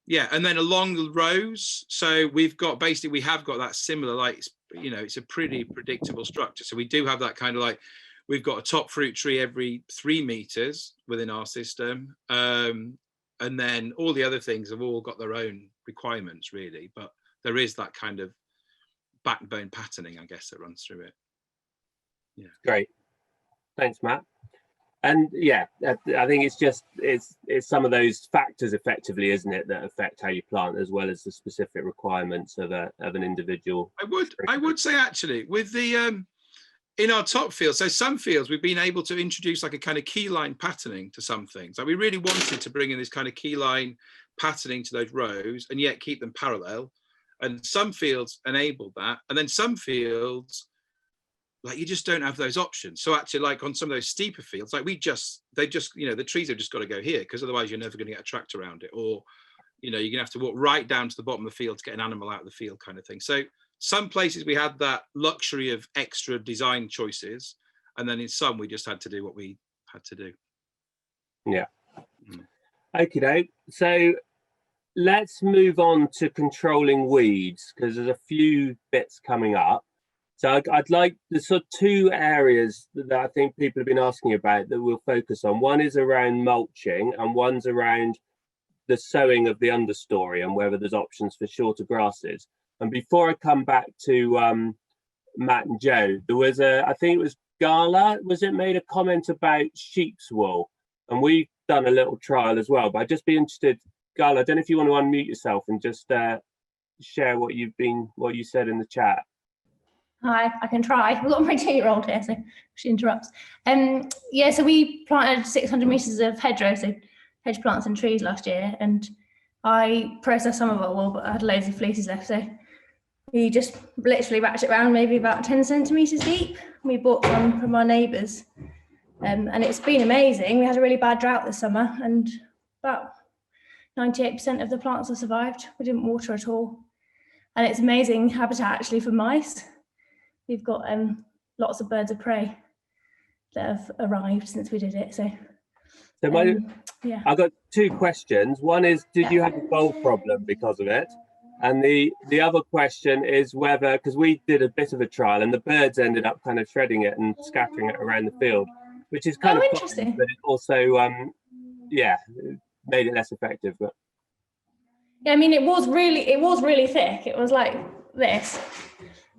[SPEAKER 2] Yeah, and then along the rows, so we've got basically, we have got that similar, like, you know, it's a pretty predictable structure. So we do have that kind of like, we've got a top fruit tree every 3 meters within our system. And then all the other things have all got their own requirements really, but there is that kind of backbone patterning, I guess, that runs through it. Yeah.
[SPEAKER 1] Great. Thanks, Matt. And yeah, I think it's just it's some of those factors effectively, isn't it, that affect how you plant as well as the specific requirements of an individual.
[SPEAKER 2] I would say actually with the in our top fields, so some fields we've been able to introduce like a kind of key line patterning to some things. Like we really wanted to bring in this kind of key line patterning to those rows and yet keep them parallel. And some fields enabled that, and then some fields, like you just don't have those options. So actually, like on some of those steeper fields, like they just, you know, the trees have just got to go here because otherwise you're never going to get a tractor around it, or, you know, you're gonna have to walk right down to the bottom of the field to get an animal out of the field kind of thing. So some places we had that luxury of extra design choices, and then in some we just had to do what we had to do.
[SPEAKER 1] Yeah. Okay, so let's move on to controlling weeds, because there's a few bits coming up. So I'd like the sort of 2 areas that I think people have been asking about that we'll focus on. One is around mulching, and one's around the sowing of the understory and whether there's options for shorter grasses. And before I come back to Matt and Joe, there was I think it was Gala, made a comment about sheep's wool, and we've done a little trial as well. But I'd just be interested, Gala, I don't know if you want to unmute yourself and just share what you said in the chat.
[SPEAKER 5] Hi, I can try. I've got my 2-year-old here, so she interrupts. Yeah, so we planted 600 metres of hedgerow, so hedge plants and trees last year, and I processed some of it all, but I had loads of fleeces left, so we just literally ratchet around maybe about 10 centimetres deep. We bought some from our neighbours, and it's been amazing. We had a really bad drought this summer, and about 98% of the plants have survived. We didn't water at all, and it's amazing habitat actually for mice. We've got lots of birds of prey that have arrived since we did it. So yeah,
[SPEAKER 1] I've got 2 questions. One is, did you have a bulb problem because of it? And the other question is whether, because we did a bit of a trial and the birds ended up kind of shredding it and scattering it around the field, which is kind of
[SPEAKER 5] interesting.
[SPEAKER 1] fun, but it also yeah, made it less effective. But
[SPEAKER 5] yeah, I mean, it was really thick. It was like this.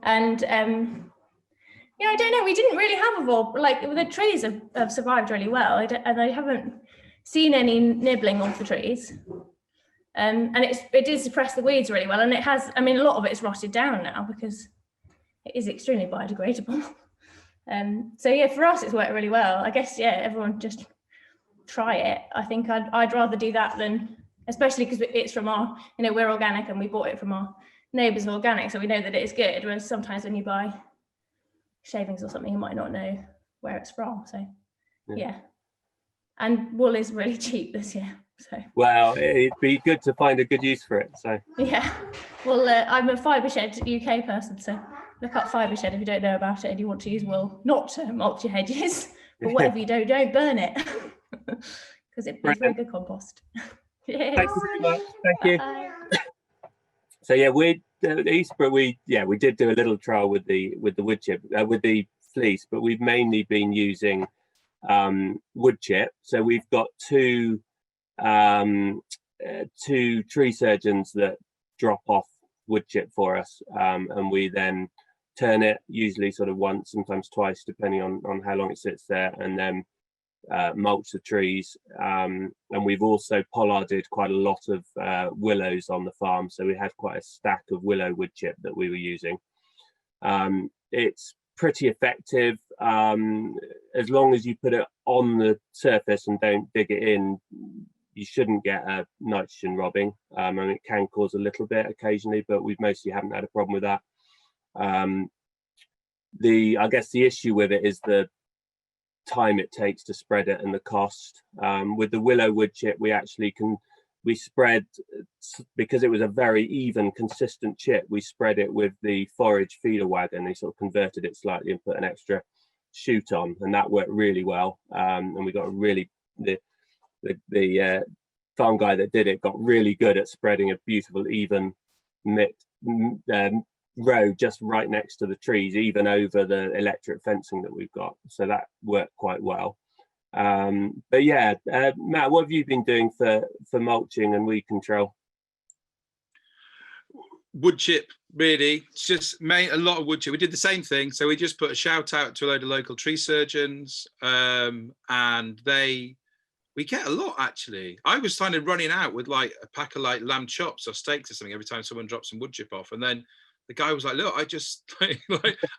[SPEAKER 5] And yeah, I don't know, we didn't really have a bulb. Like the trees have survived really well, and I haven't seen any nibbling off the trees. And it did suppress the weeds really well, and it has, I mean, a lot of it is rotted down now because it is extremely biodegradable. So yeah, for us it's worked really well. I guess, yeah, everyone just try it. I think I'd rather do that than, especially because it's from our, you know, we're organic and we bought it from our neighbours organic, so we know that it is good, whereas sometimes when you buy shavings or something you might not know where it's from. So yeah, and wool is really cheap this year, so
[SPEAKER 1] well, it'd be good to find a good use for it. So
[SPEAKER 5] yeah, well, I'm a Fibershed UK person, so look up Fibershed if you don't know about it and you want to use wool, not to mulch your hedges, but whatever you do, don't burn it because it makes very good compost. Yes.
[SPEAKER 1] Thank you very much. Thank you. So yeah, we Eastborough, we did do a little trial with the wood chip, with the fleece, but we've mainly been using wood chip. So we've got two tree surgeons that drop off wood chip for us, and we then turn it usually sort of once, sometimes twice, depending on how long it sits there, and then mulch the trees. And we've also pollarded quite a lot of willows on the farm, so we had quite a stack of willow wood chip that we were using. It's pretty effective as long as you put it on the surface and don't dig it in. You shouldn't get a nitrogen robbing. I mean, it can cause a little bit occasionally, but we mostly haven't had a problem with that. I guess the issue with it is the time it takes to spread it and the cost. With the willow wood chip, we spread, because it was a very even, consistent chip, we spread it with the forage feeder wagon. They sort of converted it slightly and put an extra chute on, and that worked really well. And we got a really, the farm guy that did it got really good at spreading a beautiful even row just right next to the trees, even over the electric fencing that we've got. So that worked quite well. But yeah, Matt, what have you been doing for mulching and weed control?
[SPEAKER 2] Wood chip, really. It's just made a lot of wood chip. We did the same thing. So we just put a shout out to a load of local tree surgeons, and we get a lot, actually. I was kind of running out with like a pack of like lamb chops or steaks or something every time someone dropped some wood chip off. And then the guy was like, look, I just like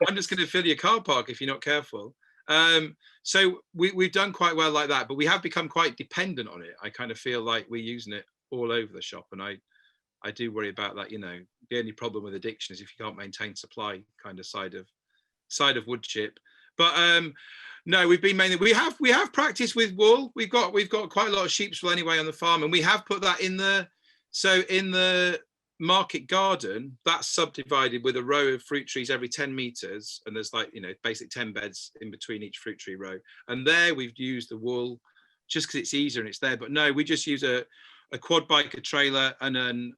[SPEAKER 2] I'm just going to fill your car park if you're not careful. So we've done quite well like that, but we have become quite dependent on it. I kind of feel like we're using it all over the shop, and I do worry about that. You know, the only problem with addiction is if you can't maintain supply kind of side of wood chip. But no, we've been mainly we have practiced with wool. We've got quite a lot of sheep's wool anyway on the farm, and we have put that in the market garden. That's subdivided with a row of fruit trees every 10 meters, and there's like, you know, basic 10 beds in between each fruit tree row, and there we've used the wool just because it's easier and it's there. But no, we just use a quad bike, a trailer, and an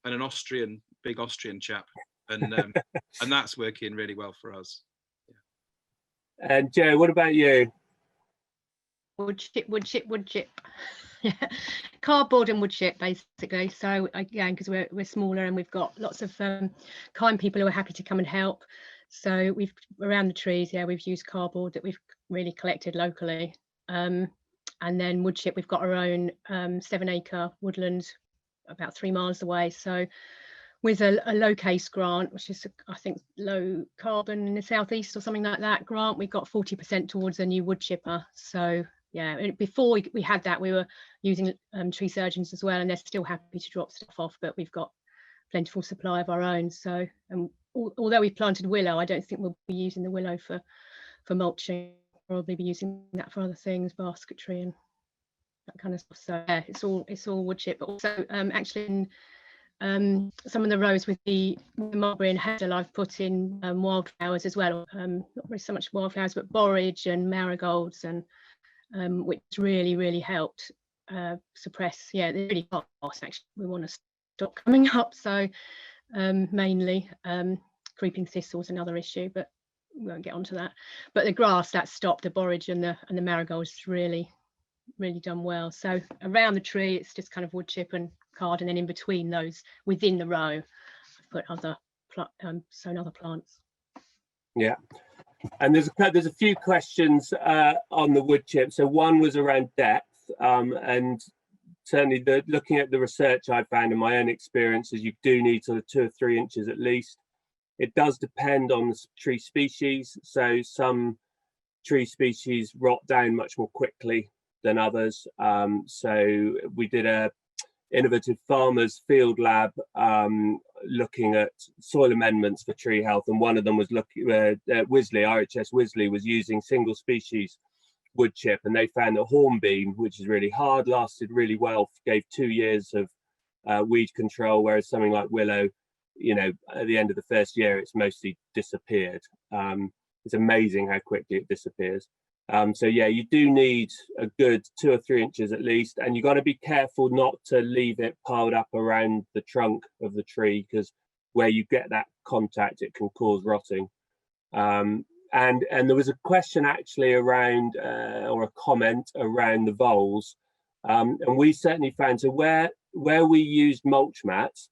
[SPEAKER 2] big Austrian chap, and and that's working really well for us.
[SPEAKER 1] Yeah. And Joe, what about you?
[SPEAKER 3] Wood chip. Yeah, cardboard and wood chip basically. So again, because we're smaller and we've got lots of kind people who are happy to come and help. So we've around the trees, yeah, we've used cardboard that we've really collected locally. And then wood chip, we've got our own 7-acre woodland about 3 miles away. So with a low case grant, which is I think low carbon in the southeast or something like that grant, we got 40% towards a new wood chipper. So yeah, before we had that, we were using tree surgeons as well, and they're still happy to drop stuff off, but we've got plentiful supply of our own. So although we've planted willow, I don't think we'll be using the willow for mulching. Probably be using that for other things, basketry and that kind of stuff. So yeah, it's all wood chip, but also actually in some of the rows with the mulberry and hazel, I've put in wildflowers as well. Not really so much wildflowers, but borage and marigolds, and which really helped suppress. Yeah, they're really fast actually. We want to stop coming up. So mainly creeping thistles, another issue, but we won't get onto that. But the grass, that stopped. The borage and the marigolds really done well. So around the tree, it's just kind of wood chip and card, and then in between those, within the row, I've put sown other plants. Yeah,
[SPEAKER 1] and there's a few questions on the wood chip. So one was around depth, and certainly looking at the research I found in my own experiences, you do need sort of 2 or 3 inches at least. It does depend on the tree species. So some tree species rot down much more quickly than others. So we did a innovative farmers field lab looking at soil amendments for tree health, and one of them was looking at Wisley, RHS Wisley was using single species wood chip, and they found that hornbeam, which is really hard, lasted really well, gave 2 years of weed control, whereas something like willow, you know, at the end of the first year, it's mostly disappeared. It's amazing how quickly it disappears. So yeah, you do need a good 2 or 3 inches at least, and you got to be careful not to leave it piled up around the trunk of the tree, because where you get that contact, it can cause rotting. And there was a question actually around, or a comment around the voles, and we certainly found, so where we used mulch mats,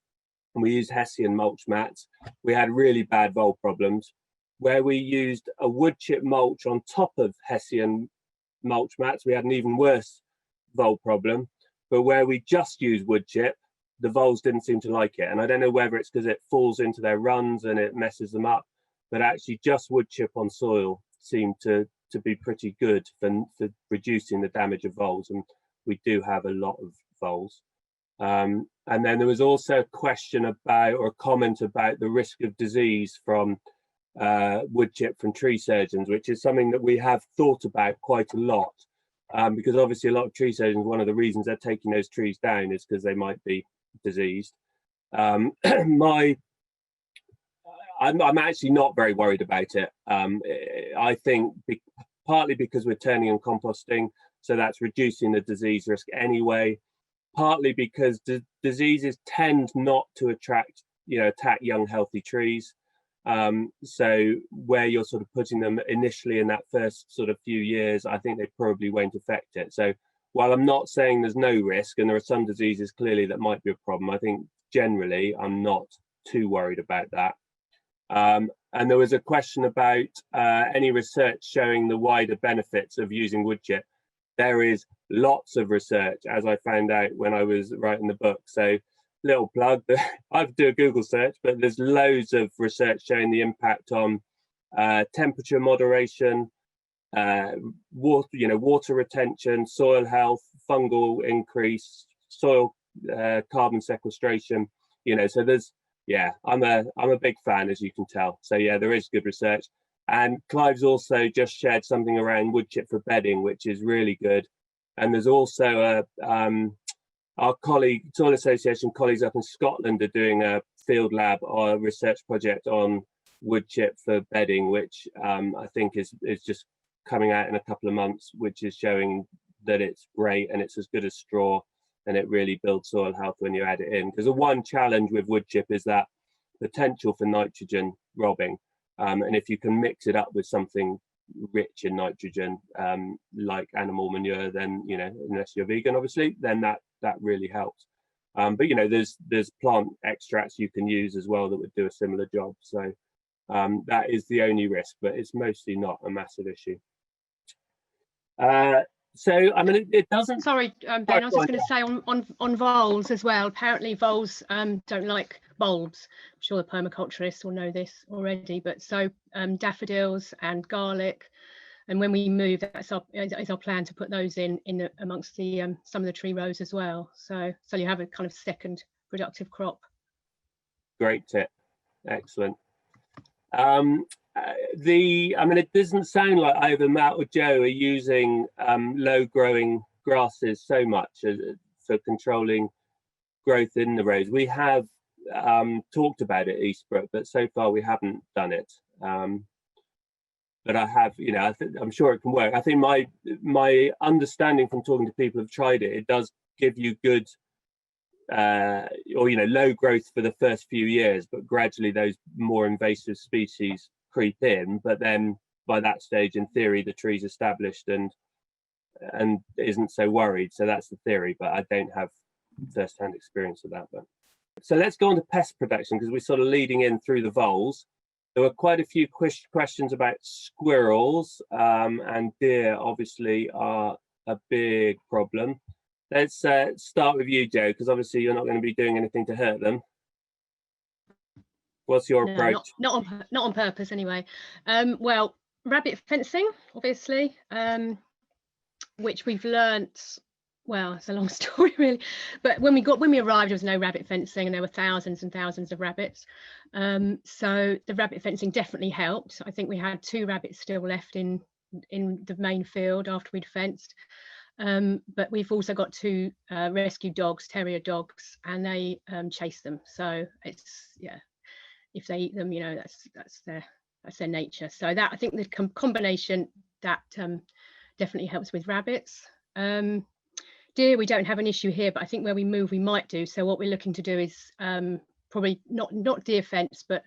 [SPEAKER 1] and we used Hessian mulch mats, we had really bad vole problems. Where we used a wood chip mulch on top of Hessian mulch mats, we had an even worse vole problem. But where we just used wood chip, the voles didn't seem to like it. And I don't know whether it's because it falls into their runs and it messes them up, but actually just wood chip on soil seemed to be pretty good for reducing the damage of voles. And we do have a lot of voles. And then there was also a question about, or a comment about, the risk of disease from wood chip from tree surgeons, which is something that we have thought about quite a lot, because obviously a lot of tree surgeons, one of the reasons they're taking those trees down is because they might be diseased. I'm actually not very worried about it. I think partly because we're turning and composting, so that's reducing the disease risk anyway. partly because diseases tend not to attack young healthy trees. So where you're sort of putting them initially in that first sort of few years, I think they probably won't affect it. So while I'm not saying there's no risk, and there are some diseases clearly that might be a problem, I think generally I'm not too worried about that. And there was a question about any research showing the wider benefits of using wood chip. There is lots of research, as I found out when I was writing the book. So little plug, I have to do a Google search, but there's loads of research showing the impact on temperature moderation, water retention, soil health, fungal increase, soil carbon sequestration. So there's, I'm a big fan, as you can tell. So yeah, there is good research. And Clive's also just shared something around wood chip for bedding, which is really good. And there's also our Soil Association colleagues up in Scotland are doing a field lab or a research project on wood chip for bedding, which I think is just coming out in a couple of months, which is showing that it's great and it's as good as straw, and it really builds soil health when you add it in. Because the one challenge with wood chip is that potential for nitrogen robbing. And if you can mix it up with something rich in nitrogen, like animal manure, then, unless you're vegan, obviously, then that really helps. But, there's plant extracts you can use as well that would do a similar job. So that is the only risk, but it's mostly not a massive issue. So, I mean, it doesn't...
[SPEAKER 3] Sorry, Ben, I was just going to say on voles as well. Apparently voles don't like bulbs. I'm sure the permaculturists will know this already, but so daffodils and garlic, and when we move, that's our plan to put those in amongst the some of the tree rows as well. So you have a kind of second productive crop. Great
[SPEAKER 1] tip, excellent. It doesn't sound like either Matt or Joe are using low growing grasses so much for controlling growth in the rows. We have talked about it, Eastbrook, but so far we haven't done it. But I have, I'm sure it can work. I think my understanding from talking to people who've tried it, it does give you good low growth for the first few years, but gradually those more invasive species creep in. But then by that stage, in theory, the tree's established and isn't so worried. So that's the theory, but I don't have first-hand experience of that. But so let's go on to pest production, because we're sort of leading in through the voles. There were quite a few questions about squirrels, and deer obviously are a big problem. Let's start with you, Joe, because obviously you're not going to be doing anything to hurt them. What's your approach?
[SPEAKER 3] Not on purpose, anyway. Well, rabbit fencing, obviously, which we've learnt. Well, it's a long story, really. But when we arrived, there was no rabbit fencing, and there were thousands and thousands of rabbits. So the rabbit fencing definitely helped. I think we had 2 rabbits still left in the main field after we'd fenced. But we've also got 2 rescue dogs, terrier dogs, and they chase them. So it's, if they eat them, that's their nature. So that, I think the combination that definitely helps with rabbits. Deer, we don't have an issue here, but I think where we move, we might do. So what we're looking to do is probably not deer fence, but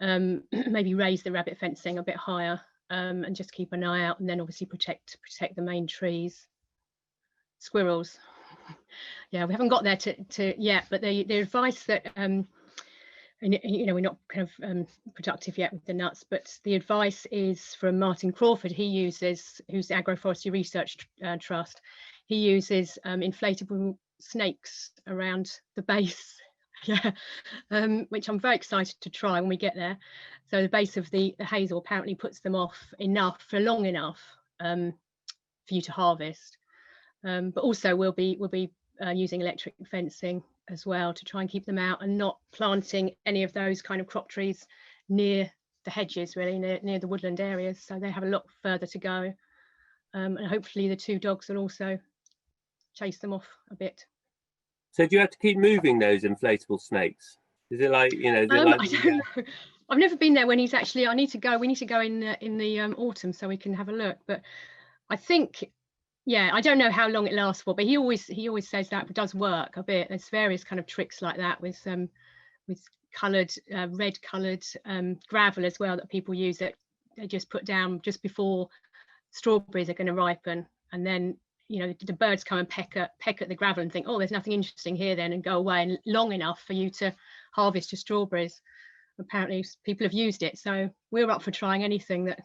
[SPEAKER 3] maybe raise the rabbit fencing a bit higher, and just keep an eye out, and then obviously protect the main trees. Squirrels, we haven't got there to yet, but the advice that we're not kind of productive yet with the nuts, but the advice is from Martin Crawford. Who's the Agroforestry Research Trust. He uses inflatable snakes around the base, which I'm very excited to try when we get there. So the base of the hazel apparently puts them off enough for long enough for you to harvest. But also we'll be using electric fencing as well to try and keep them out, and not planting any of those kind of crop trees near the hedges, really near the woodland areas. So they have a lot further to go, and hopefully the 2 dogs will also chase them off a bit.
[SPEAKER 1] So do you have to keep moving those inflatable snakes? Is it like, I don't
[SPEAKER 3] know. I've never been there when he's actually. We need to go in the autumn so we can have a look. But I think Yeah, I don't know how long it lasts for, but he always says that does work a bit. There's various kind of tricks like that with coloured red coloured gravel as well that people use, that they just put down just before strawberries are going to ripen, and then the birds come and peck at the gravel and think, oh, there's nothing interesting here then, and go away, and long enough for you to harvest your strawberries. Apparently people have used it, so we're up for trying anything that,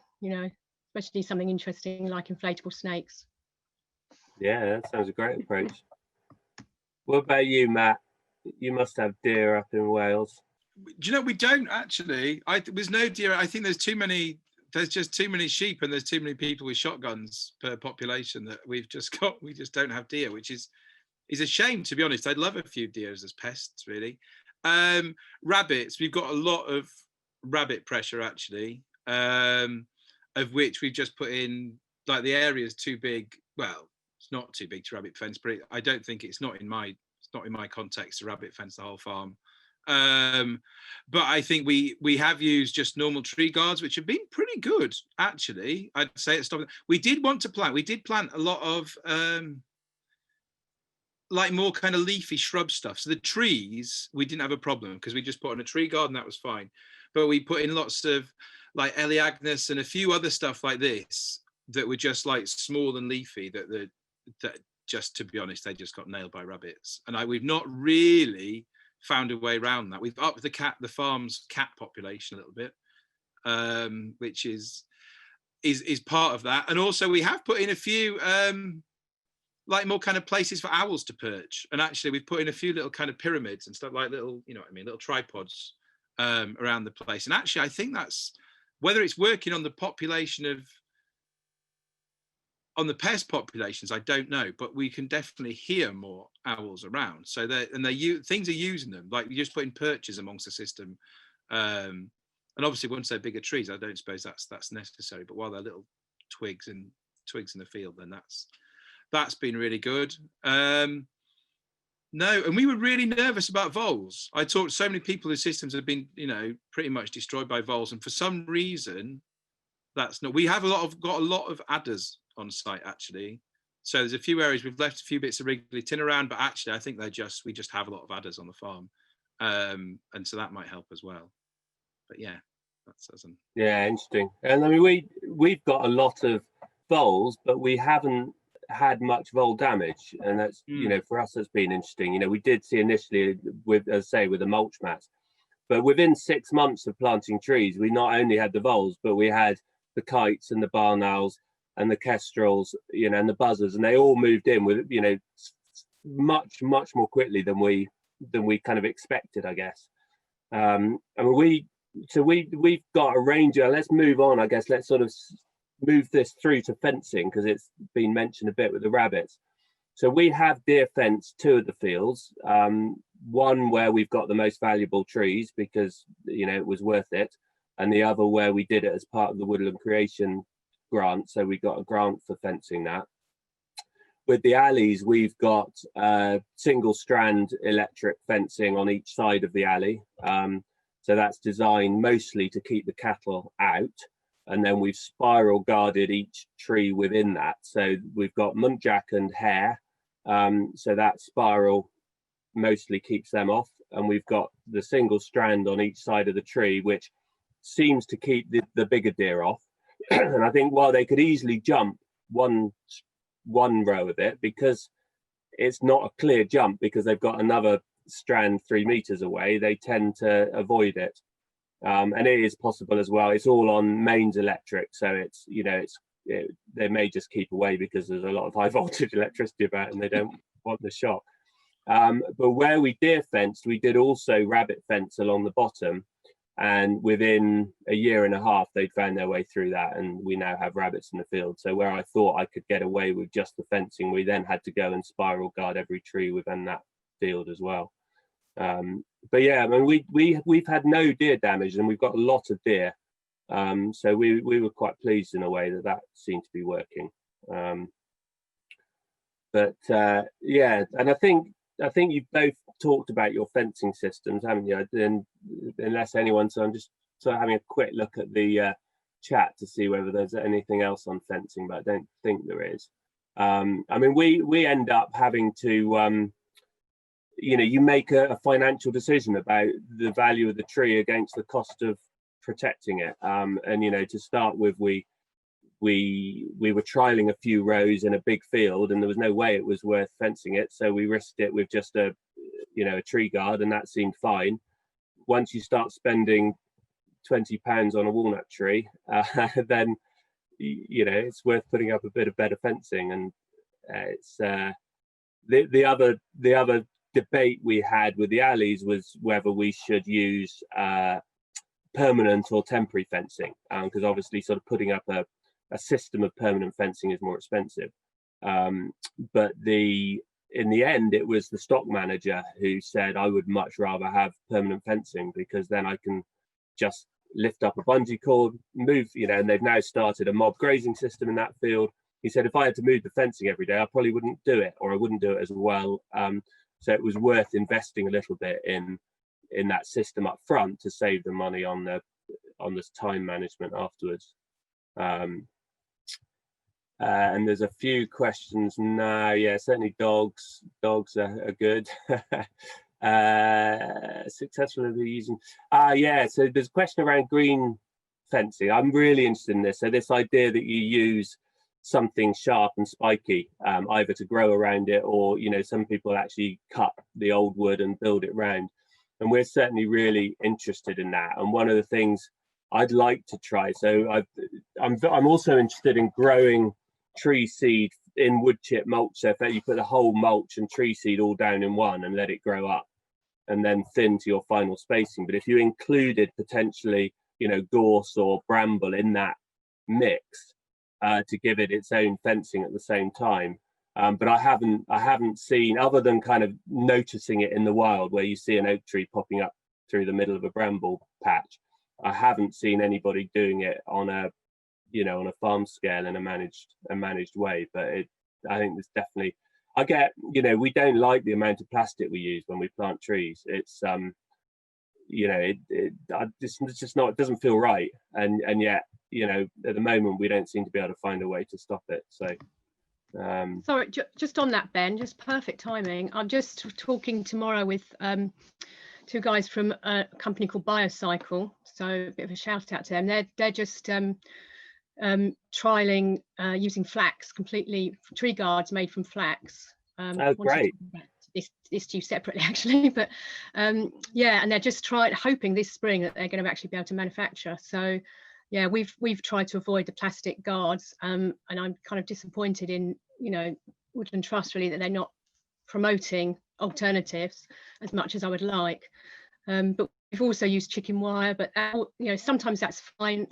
[SPEAKER 3] especially something interesting like inflatable snakes.
[SPEAKER 1] Yeah, that sounds a great approach. What about you, Matt? You must have deer up in Wales.
[SPEAKER 2] Do you know, we don't actually. There's no deer. I think there's just too many sheep, and there's too many people with shotguns per population that we just don't have deer, which is a shame, to be honest. I'd love a few deer as pests, really. Rabbits, we've got a lot of rabbit pressure actually, of which we've just put in, like, the area's too big. Well, it's not too big to rabbit fence, but I don't think it's not in my context to rabbit fence the whole farm. But I think we have used just normal tree guards, which have been pretty good actually. I'd say at stopping. We did plant a lot of like more kind of leafy shrub stuff. So the trees, we didn't have a problem because we just put on a tree guard and that was fine. But we put in lots of like Eleagnus and a few other stuff like this that were just like small and leafy that just, to be honest, they just got nailed by rabbits. And we've not really found a way around that. We've upped the farm's cat population a little bit, which is part of that. And also we have put in a few like more kind of places for owls to perch. And actually we've put in a few little kind of pyramids and stuff, like little, little tripods around the place. And actually I think that's, whether it's working on the population on the pest populations, I don't know, but we can definitely hear more owls around. So things are using them, like you just put in perches amongst the system. And obviously once they're bigger trees, I don't suppose that's necessary, but while they're little twigs in the field, then that's been really good. No, and we were really nervous about voles. I talked to so many people whose systems have been, pretty much destroyed by voles, and for some reason, that's not. We have got a lot of adders on site actually. So there's a few areas we've left a few bits of wriggly tin around, but actually I think we just have a lot of adders on the farm, and so that might help as well. But yeah, that's
[SPEAKER 1] yeah, interesting. And I mean, we've got a lot of voles, but we haven't had much vole damage, and that's for us that's been interesting. We did see initially with, as I say, with the mulch mats, but within 6 months of planting trees, we not only had the voles, but we had the kites and the barn owls and the kestrels, and the buzzers, and they all moved in with much more quickly than we kind of expected, I guess. And we've got a range of, let's move on, I guess. Let's sort of move this through to fencing, because it's been mentioned a bit with the rabbits. So we have deer fenced 2 of the fields, one where we've got the most valuable trees because it was worth it, and the other where we did it as part of the Woodland Creation grant, so we got a grant for fencing that. With the alleys, we've got single strand electric fencing on each side of the alley, so that's designed mostly to keep the cattle out, and then we've spiral guarded each tree within that. So we've got muntjac and hare, so that spiral mostly keeps them off, and we've got the single strand on each side of the tree, which seems to keep the bigger deer off. And I think while they could easily jump one row of it, because it's not a clear jump because they've got another strand 3 meters away, they tend to avoid it. And it is possible as well. It's all on mains electric, so it's they may just keep away because there's a lot of high voltage electricity about, and they don't want the shock. But where we deer fenced, we did also rabbit fence along the bottom, and within a year and a half they'd found their way through that, and we now have rabbits in the field. So where I thought I could get away with just the fencing, we then had to go and spiral guard every tree within that field as well. But yeah, I mean, we've had no deer damage, and we've got a lot of deer, so we were quite pleased in a way that seemed to be working. Yeah, and I think you've both talked about your fencing systems, haven't you? And unless anyone, so I'm just sort of having a quick look at the chat to see whether there's anything else on fencing, but I don't think there is. I mean, we end up having to, you know, you make a financial decision about the value of the tree against the cost of protecting it. And, you know, to start with, we were trialing a few rows in a big field, and there was no way it was worth fencing it. So we risked it with just a tree guard, and that seemed fine. Once you start spending £20 on a walnut tree, then you know it's worth putting up a bit of better fencing. And it's the other debate we had with the alleys was whether we should use permanent or temporary fencing, because obviously sort of putting up a system of permanent fencing is more expensive. But in the end, it was the stock manager who said, I would much rather have permanent fencing, because then I can just lift up a bungee cord, move, you know, and they've now started a mob grazing system in that field. He said, if I had to move the fencing every day, I probably wouldn't do it, or I wouldn't do it as well. So it was worth investing a little bit in that system up front to save the money on this time management afterwards. And there's a few questions now. Yeah, certainly dogs are good. Successfully using yeah, so there's a question around green fencing. I'm really interested in this. So this idea that you use something sharp and spiky, either to grow around it, or, you know, some people actually cut the old wood and build it round, and we're certainly really interested in that. And one of the things I'd like to try, so I'm also interested in growing tree seed in wood chip mulch. So if you put the whole mulch and tree seed all down in one and let it grow up, and then thin to your final spacing. But if you included potentially, you know, gorse or bramble in that mix, to give it its own fencing at the same time. But I haven't seen, other than kind of noticing it in the wild where you see an oak tree popping up through the middle of a bramble patch, I haven't seen anybody doing it on a farm scale in a managed way. But I think there's definitely, I get, you know, we don't like the amount of plastic we use when we plant trees. It's you know, it's just not, it doesn't feel right, and yet, you know, at the moment we don't seem to be able to find a way to stop it. So
[SPEAKER 3] sorry, just on that, Ben, just perfect timing. I'm just talking tomorrow with two guys from a company called Biocycle, so a bit of a shout out to them. They're just trialing using flax, completely tree guards made from flax.
[SPEAKER 1] Oh, great.
[SPEAKER 3] This to you separately actually, but yeah, and they're just hoping this spring that they're going to actually be able to manufacture. So yeah, we've tried to avoid the plastic guards, and I'm kind of disappointed in, you know, Woodland Trust really, that they're not promoting alternatives as much as I would like. But we've also used chicken wire, but you know, sometimes that's fine,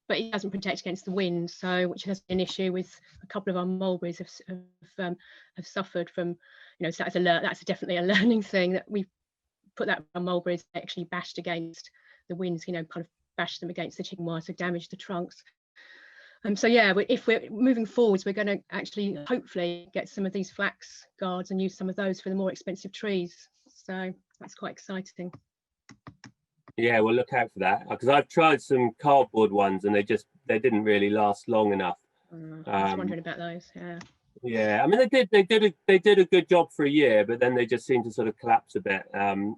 [SPEAKER 3] but it doesn't protect against the wind, so which has been an issue with a couple of our mulberries have suffered from, you know, so that's definitely a learning thing, that we put that on mulberries actually bashed against the winds, you know, kind of bashed them against the chicken wire, so damaged the trunks. So yeah, if we're moving forwards, we're going to actually hopefully get some of these flax guards and use some of those for the more expensive trees. So that's quite exciting.
[SPEAKER 1] Yeah, well, look out for that, because I've tried some cardboard ones and they didn't really last long enough.
[SPEAKER 3] I was wondering about those.
[SPEAKER 1] Yeah, I mean, they did a good job for a year, but then they just seem to sort of collapse a bit,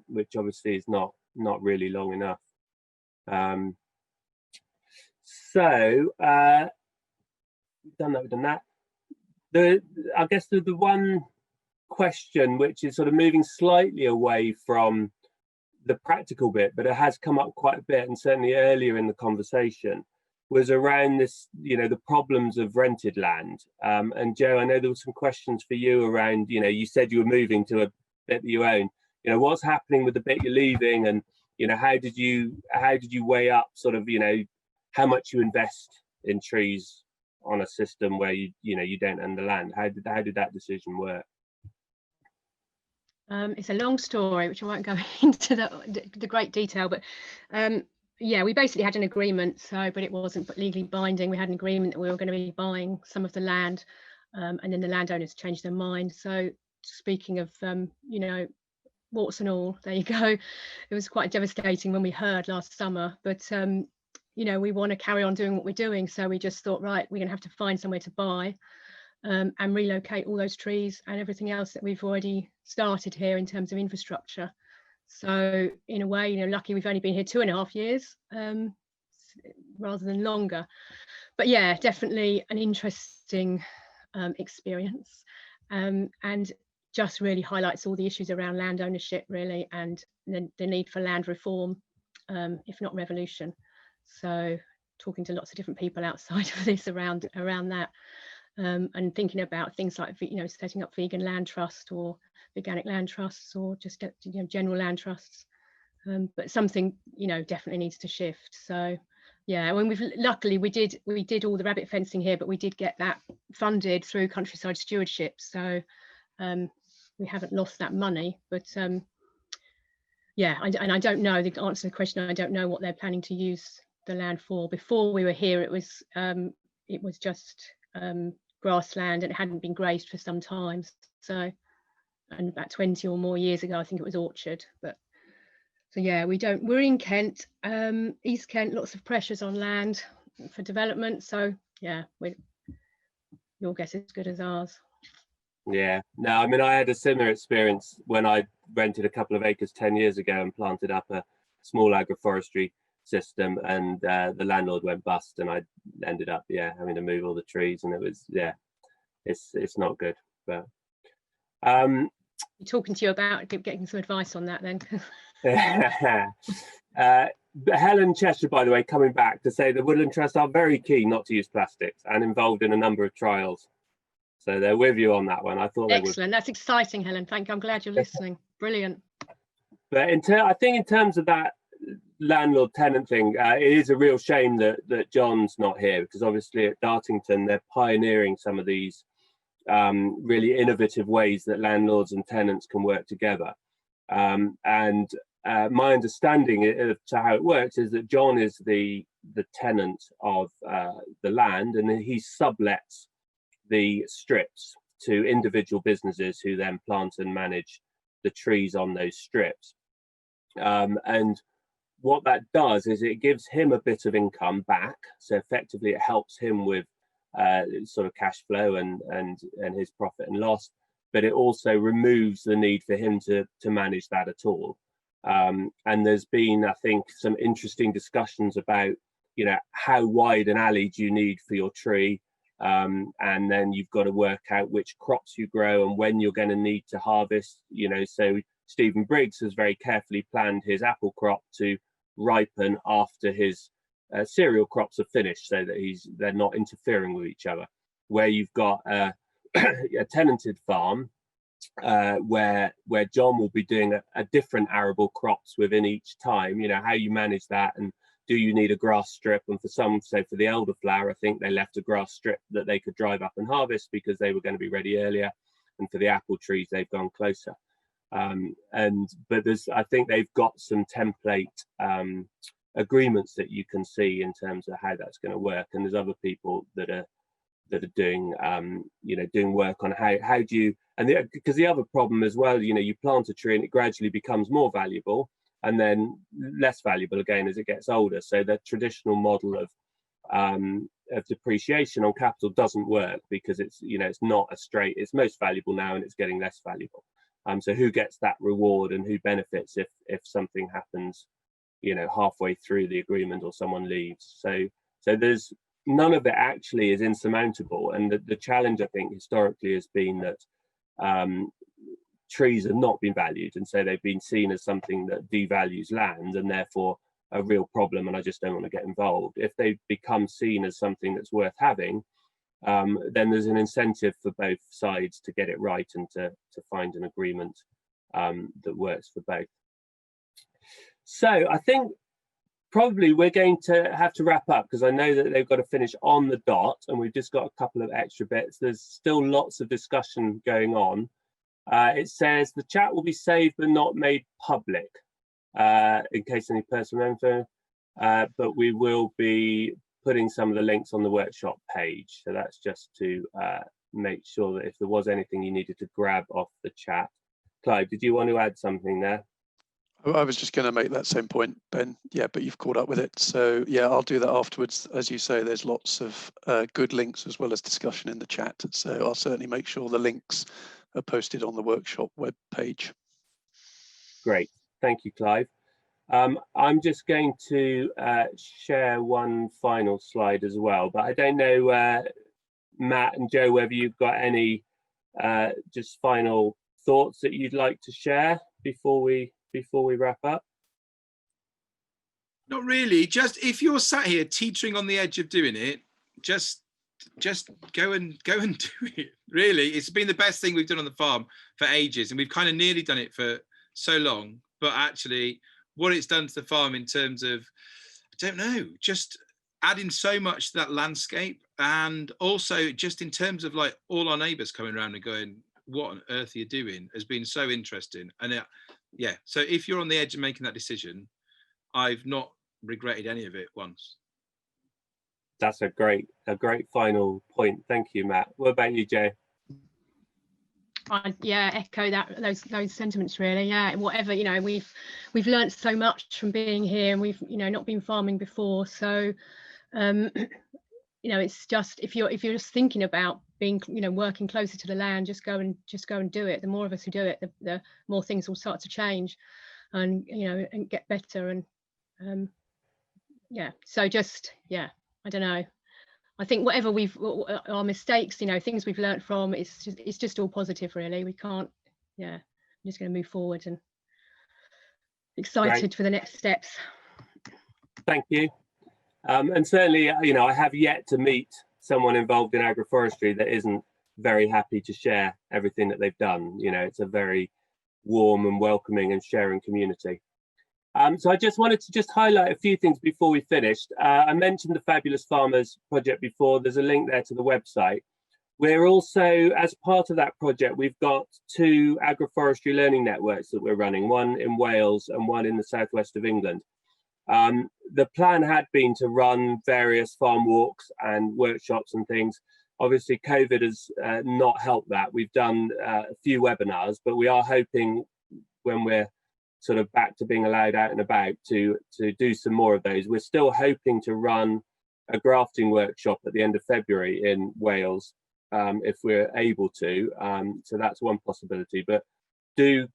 [SPEAKER 1] which obviously is not really long enough. So we've done that. I guess the one question which is sort of moving slightly away from the practical bit, but it has come up quite a bit, and certainly earlier in the conversation, was around this, you know, the problems of rented land. And Joe, I know there were some questions for you around, you know, you said you were moving to a bit that you own. You know, what's happening with the bit you're leaving, and, you know, how did you weigh up sort of, you know, how much you invest in trees on a system where you don't own the land? How did that decision work?
[SPEAKER 3] It's a long story, which I won't go into the great detail, but yeah, we basically had an agreement, but it wasn't legally binding. We had an agreement that we were going to be buying some of the land, and then the landowners changed their mind. So speaking of, you know, warts and all, there you go. It was quite devastating when we heard last summer, but you know, we want to carry on doing what we're doing. So we just thought, right, we're going to have to find somewhere to buy. and relocate all those trees and everything else that we've already started here in terms of infrastructure. So in a way, you know, lucky we've only been here 2.5 years rather than longer. But yeah, definitely an interesting experience, and just really highlights all the issues around land ownership really, and the need for land reform, if not revolution. So talking to lots of different people outside of this around that, and thinking about things like, you know, setting up vegan land trust or organic land trusts, or just get, you know, general land trusts. But something, you know, definitely needs to shift. So yeah, when luckily we did all the rabbit fencing here, but we did get that funded through countryside stewardship. So we haven't lost that money, but yeah, and I don't know the answer to the question. I don't know what they're planning to use the land for. Before we were here, it was just grassland, and it hadn't been grazed for some time. So, and about 20 or more years ago, I think it was orchard. But so yeah, we're in Kent, East Kent, lots of pressures on land for development. So yeah, your guess is as good as ours.
[SPEAKER 1] Yeah, no, I mean, I had a similar experience when I rented a couple of acres 10 years ago and planted up a small agroforestry system, and the landlord went bust, and I ended up, yeah, having to move all the trees, and it was, yeah, it's not good. But
[SPEAKER 3] talking to you about getting some advice on that then.
[SPEAKER 1] Helen Cheshire, by the way, coming back to say the Woodland Trust are very keen not to use plastics and involved in a number of trials. So they're with you on that one. I thought
[SPEAKER 3] excellent. That's exciting, Helen. Thank you. I'm glad you're listening. Brilliant.
[SPEAKER 1] But I think in terms of that landlord tenant thing, it is a real shame that John's not here, because obviously at Dartington they're pioneering some of these really innovative ways that landlords and tenants can work together. And my understanding of how it works is that John is the tenant of the land, and he sublets the strips to individual businesses who then plant and manage the trees on those strips. And what that does is it gives him a bit of income back. So effectively it helps him with sort of cash flow and his profit and loss, but it also removes the need for him to manage that at all. And there's been, I think, some interesting discussions about, you know, how wide an alley do you need for your tree? And then you've got to work out which crops you grow and when you're going to need to harvest, you know. So Stephen Briggs has very carefully planned his apple crop to ripen after his cereal crops are finished, so that they're not interfering with each other. Where you've got a tenanted farm where John will be doing a different arable crops within each time, you know, how you manage that, and do you need a grass strip? And for some, so for the elderflower, I think they left a grass strip that they could drive up and harvest because they were going to be ready earlier. And for the apple trees, they've gone closer. But I think they've got some template agreements that you can see in terms of how that's going to work. And there's other people that are doing, you know, doing work on how do you, and because the other problem as well, you know, you plant a tree and it gradually becomes more valuable, and then less valuable again as it gets older. So the traditional model of depreciation on capital doesn't work, because it's, you know, it's not a straight, it's most valuable now and it's getting less valuable. So who gets that reward and who benefits if something happens, you know, halfway through the agreement or someone leaves? So there's none of it actually is insurmountable. And the challenge, I think, historically has been that trees have not been valued, and so they've been seen as something that devalues land and therefore a real problem, and I just don't want to get involved. If they become seen as something that's worth having, then there's an incentive for both sides to get it right and to find an agreement that works for both. So I think probably we're going to have to wrap up, because I know that they've got to finish on the dot, and we've just got a couple of extra bits. There's still lots of discussion going on. It says the chat will be saved but not made public in case any personal info, but we will be putting some of the links on the workshop page. So that's just to make sure that if there was anything you needed to grab off the chat. Clive, did you want to add something there?
[SPEAKER 4] I was just going to make that same point, Ben. Yeah, but you've caught up with it. So yeah, I'll do that afterwards. As you say, there's lots of good links as well as discussion in the chat. So I'll certainly make sure the links are posted on the workshop web page.
[SPEAKER 1] Great, thank you, Clive. I'm just going to share one final slide as well, but I don't know, Matt and Joe, whether you've got any just final thoughts that you'd like to share before we wrap up.
[SPEAKER 2] Not really. Just if you're sat here teetering on the edge of doing it, just go and do it. Really, it's been the best thing we've done on the farm for ages, and we've kind of nearly done it for so long. But actually, what it's done to the farm in terms of, I don't know, just adding so much to that landscape, and also just in terms of like all our neighbours coming around and going, what on earth are you doing, has been so interesting. And yeah, so if you're on the edge of making that decision, I've not regretted any of it once.
[SPEAKER 1] That's a great final point. Thank you, Matt. What about you, Joe?
[SPEAKER 3] Yeah, echo those sentiments really. Yeah, whatever, you know, we've learned so much from being here, and we've, you know, not been farming before, so you know, it's just, if you're just thinking about being, you know, working closer to the land, just go and do it. The more of us who do it, the more things will start to change, and, you know, and get better. And yeah, so just, yeah, I don't know, I think whatever our mistakes, you know, things we've learned from, it's just all positive really. We can't, yeah, I'm just going to move forward and excited for the next steps.
[SPEAKER 1] Thank you. And certainly, you know, I have yet to meet someone involved in agroforestry that isn't very happy to share everything that they've done. You know, it's a very warm and welcoming and sharing community. So I just wanted to highlight a few things before we finished. I mentioned the Fabulous Farmers project before. There's a link there to the website. We're also, as part of that project, we've got 2 agroforestry learning networks that we're running, one in Wales and one in the southwest of England. The plan had been to run various farm walks and workshops and things. Obviously, COVID has not helped that. We've done a few webinars, but we are hoping when we're sort of back to being allowed out and about to do some more of those. We're still hoping to run a grafting workshop at the end of February in Wales, if we're able to. So that's one possibility, but do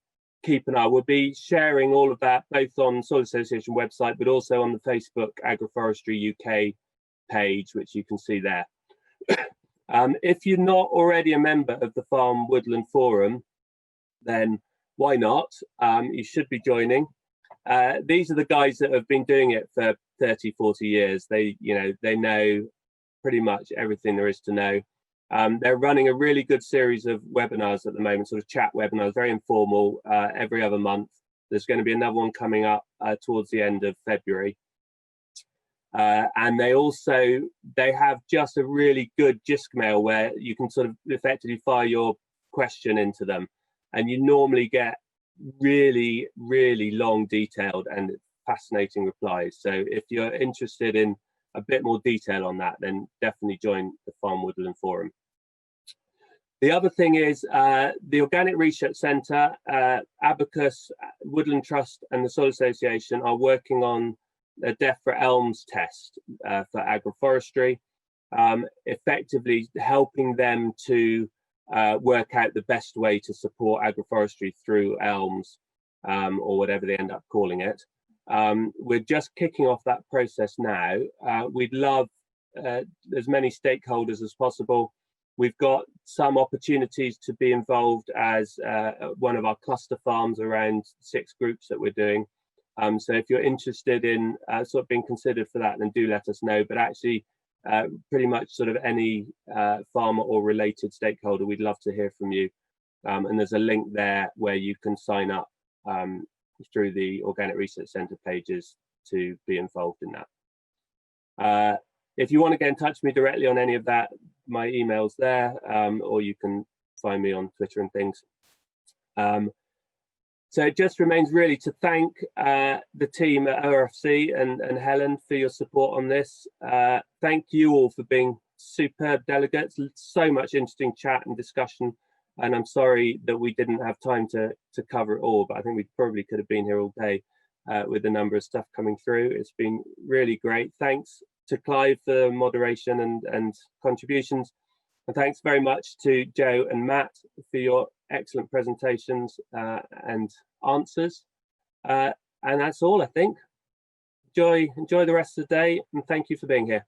[SPEAKER 1] keep an eye. We'll be sharing all of that both on Soil Association website, but also on the Facebook Agroforestry UK page, which you can see there. If you're not already a member of the Farm Woodland Forum, then why not? You should be joining. These are the guys that have been doing it for 30, 40 years. They know pretty much everything there is to know. They're running a really good series of webinars at the moment, sort of chat webinars, very informal, every other month. There's going to be another one coming up towards the end of February. And they have just a really good JISC mail where you can sort of effectively fire your question into them. And you normally get really, really long, detailed and fascinating replies. So if you're interested in a bit more detail on that, then definitely join the Farm Woodland Forum. The other thing is the Organic Research Centre, Abacus, Woodland Trust and the Soil Association are working on a Death for Elms test for agroforestry, effectively helping them to work out the best way to support agroforestry through elms, or whatever they end up calling it. We're just kicking off that process now. We'd love as many stakeholders as possible. We've got some opportunities to be involved as one of our cluster farms around 6 groups that we're doing. So if you're interested in sort of being considered for that, then do let us know. But actually, pretty much sort of any farmer or related stakeholder, we'd love to hear from you. And there's a link there where you can sign up through the Organic Research Centre pages to be involved in that. If you want to get in touch with me directly on any of that, my email's there, or you can find me on Twitter and things. So it just remains really to thank the team at ORFC and Helen for your support on this. Thank you all for being superb delegates. So much interesting chat and discussion And I'm sorry that we didn't have time to cover it all, but I think we probably could have been here all day with the number of stuff coming through. It's been really great. Thanks to Clive for moderation and contributions. And thanks very much to Joe and Matt for your excellent presentations and answers. And that's all, I think. Enjoy the rest of the day, and thank you for being here.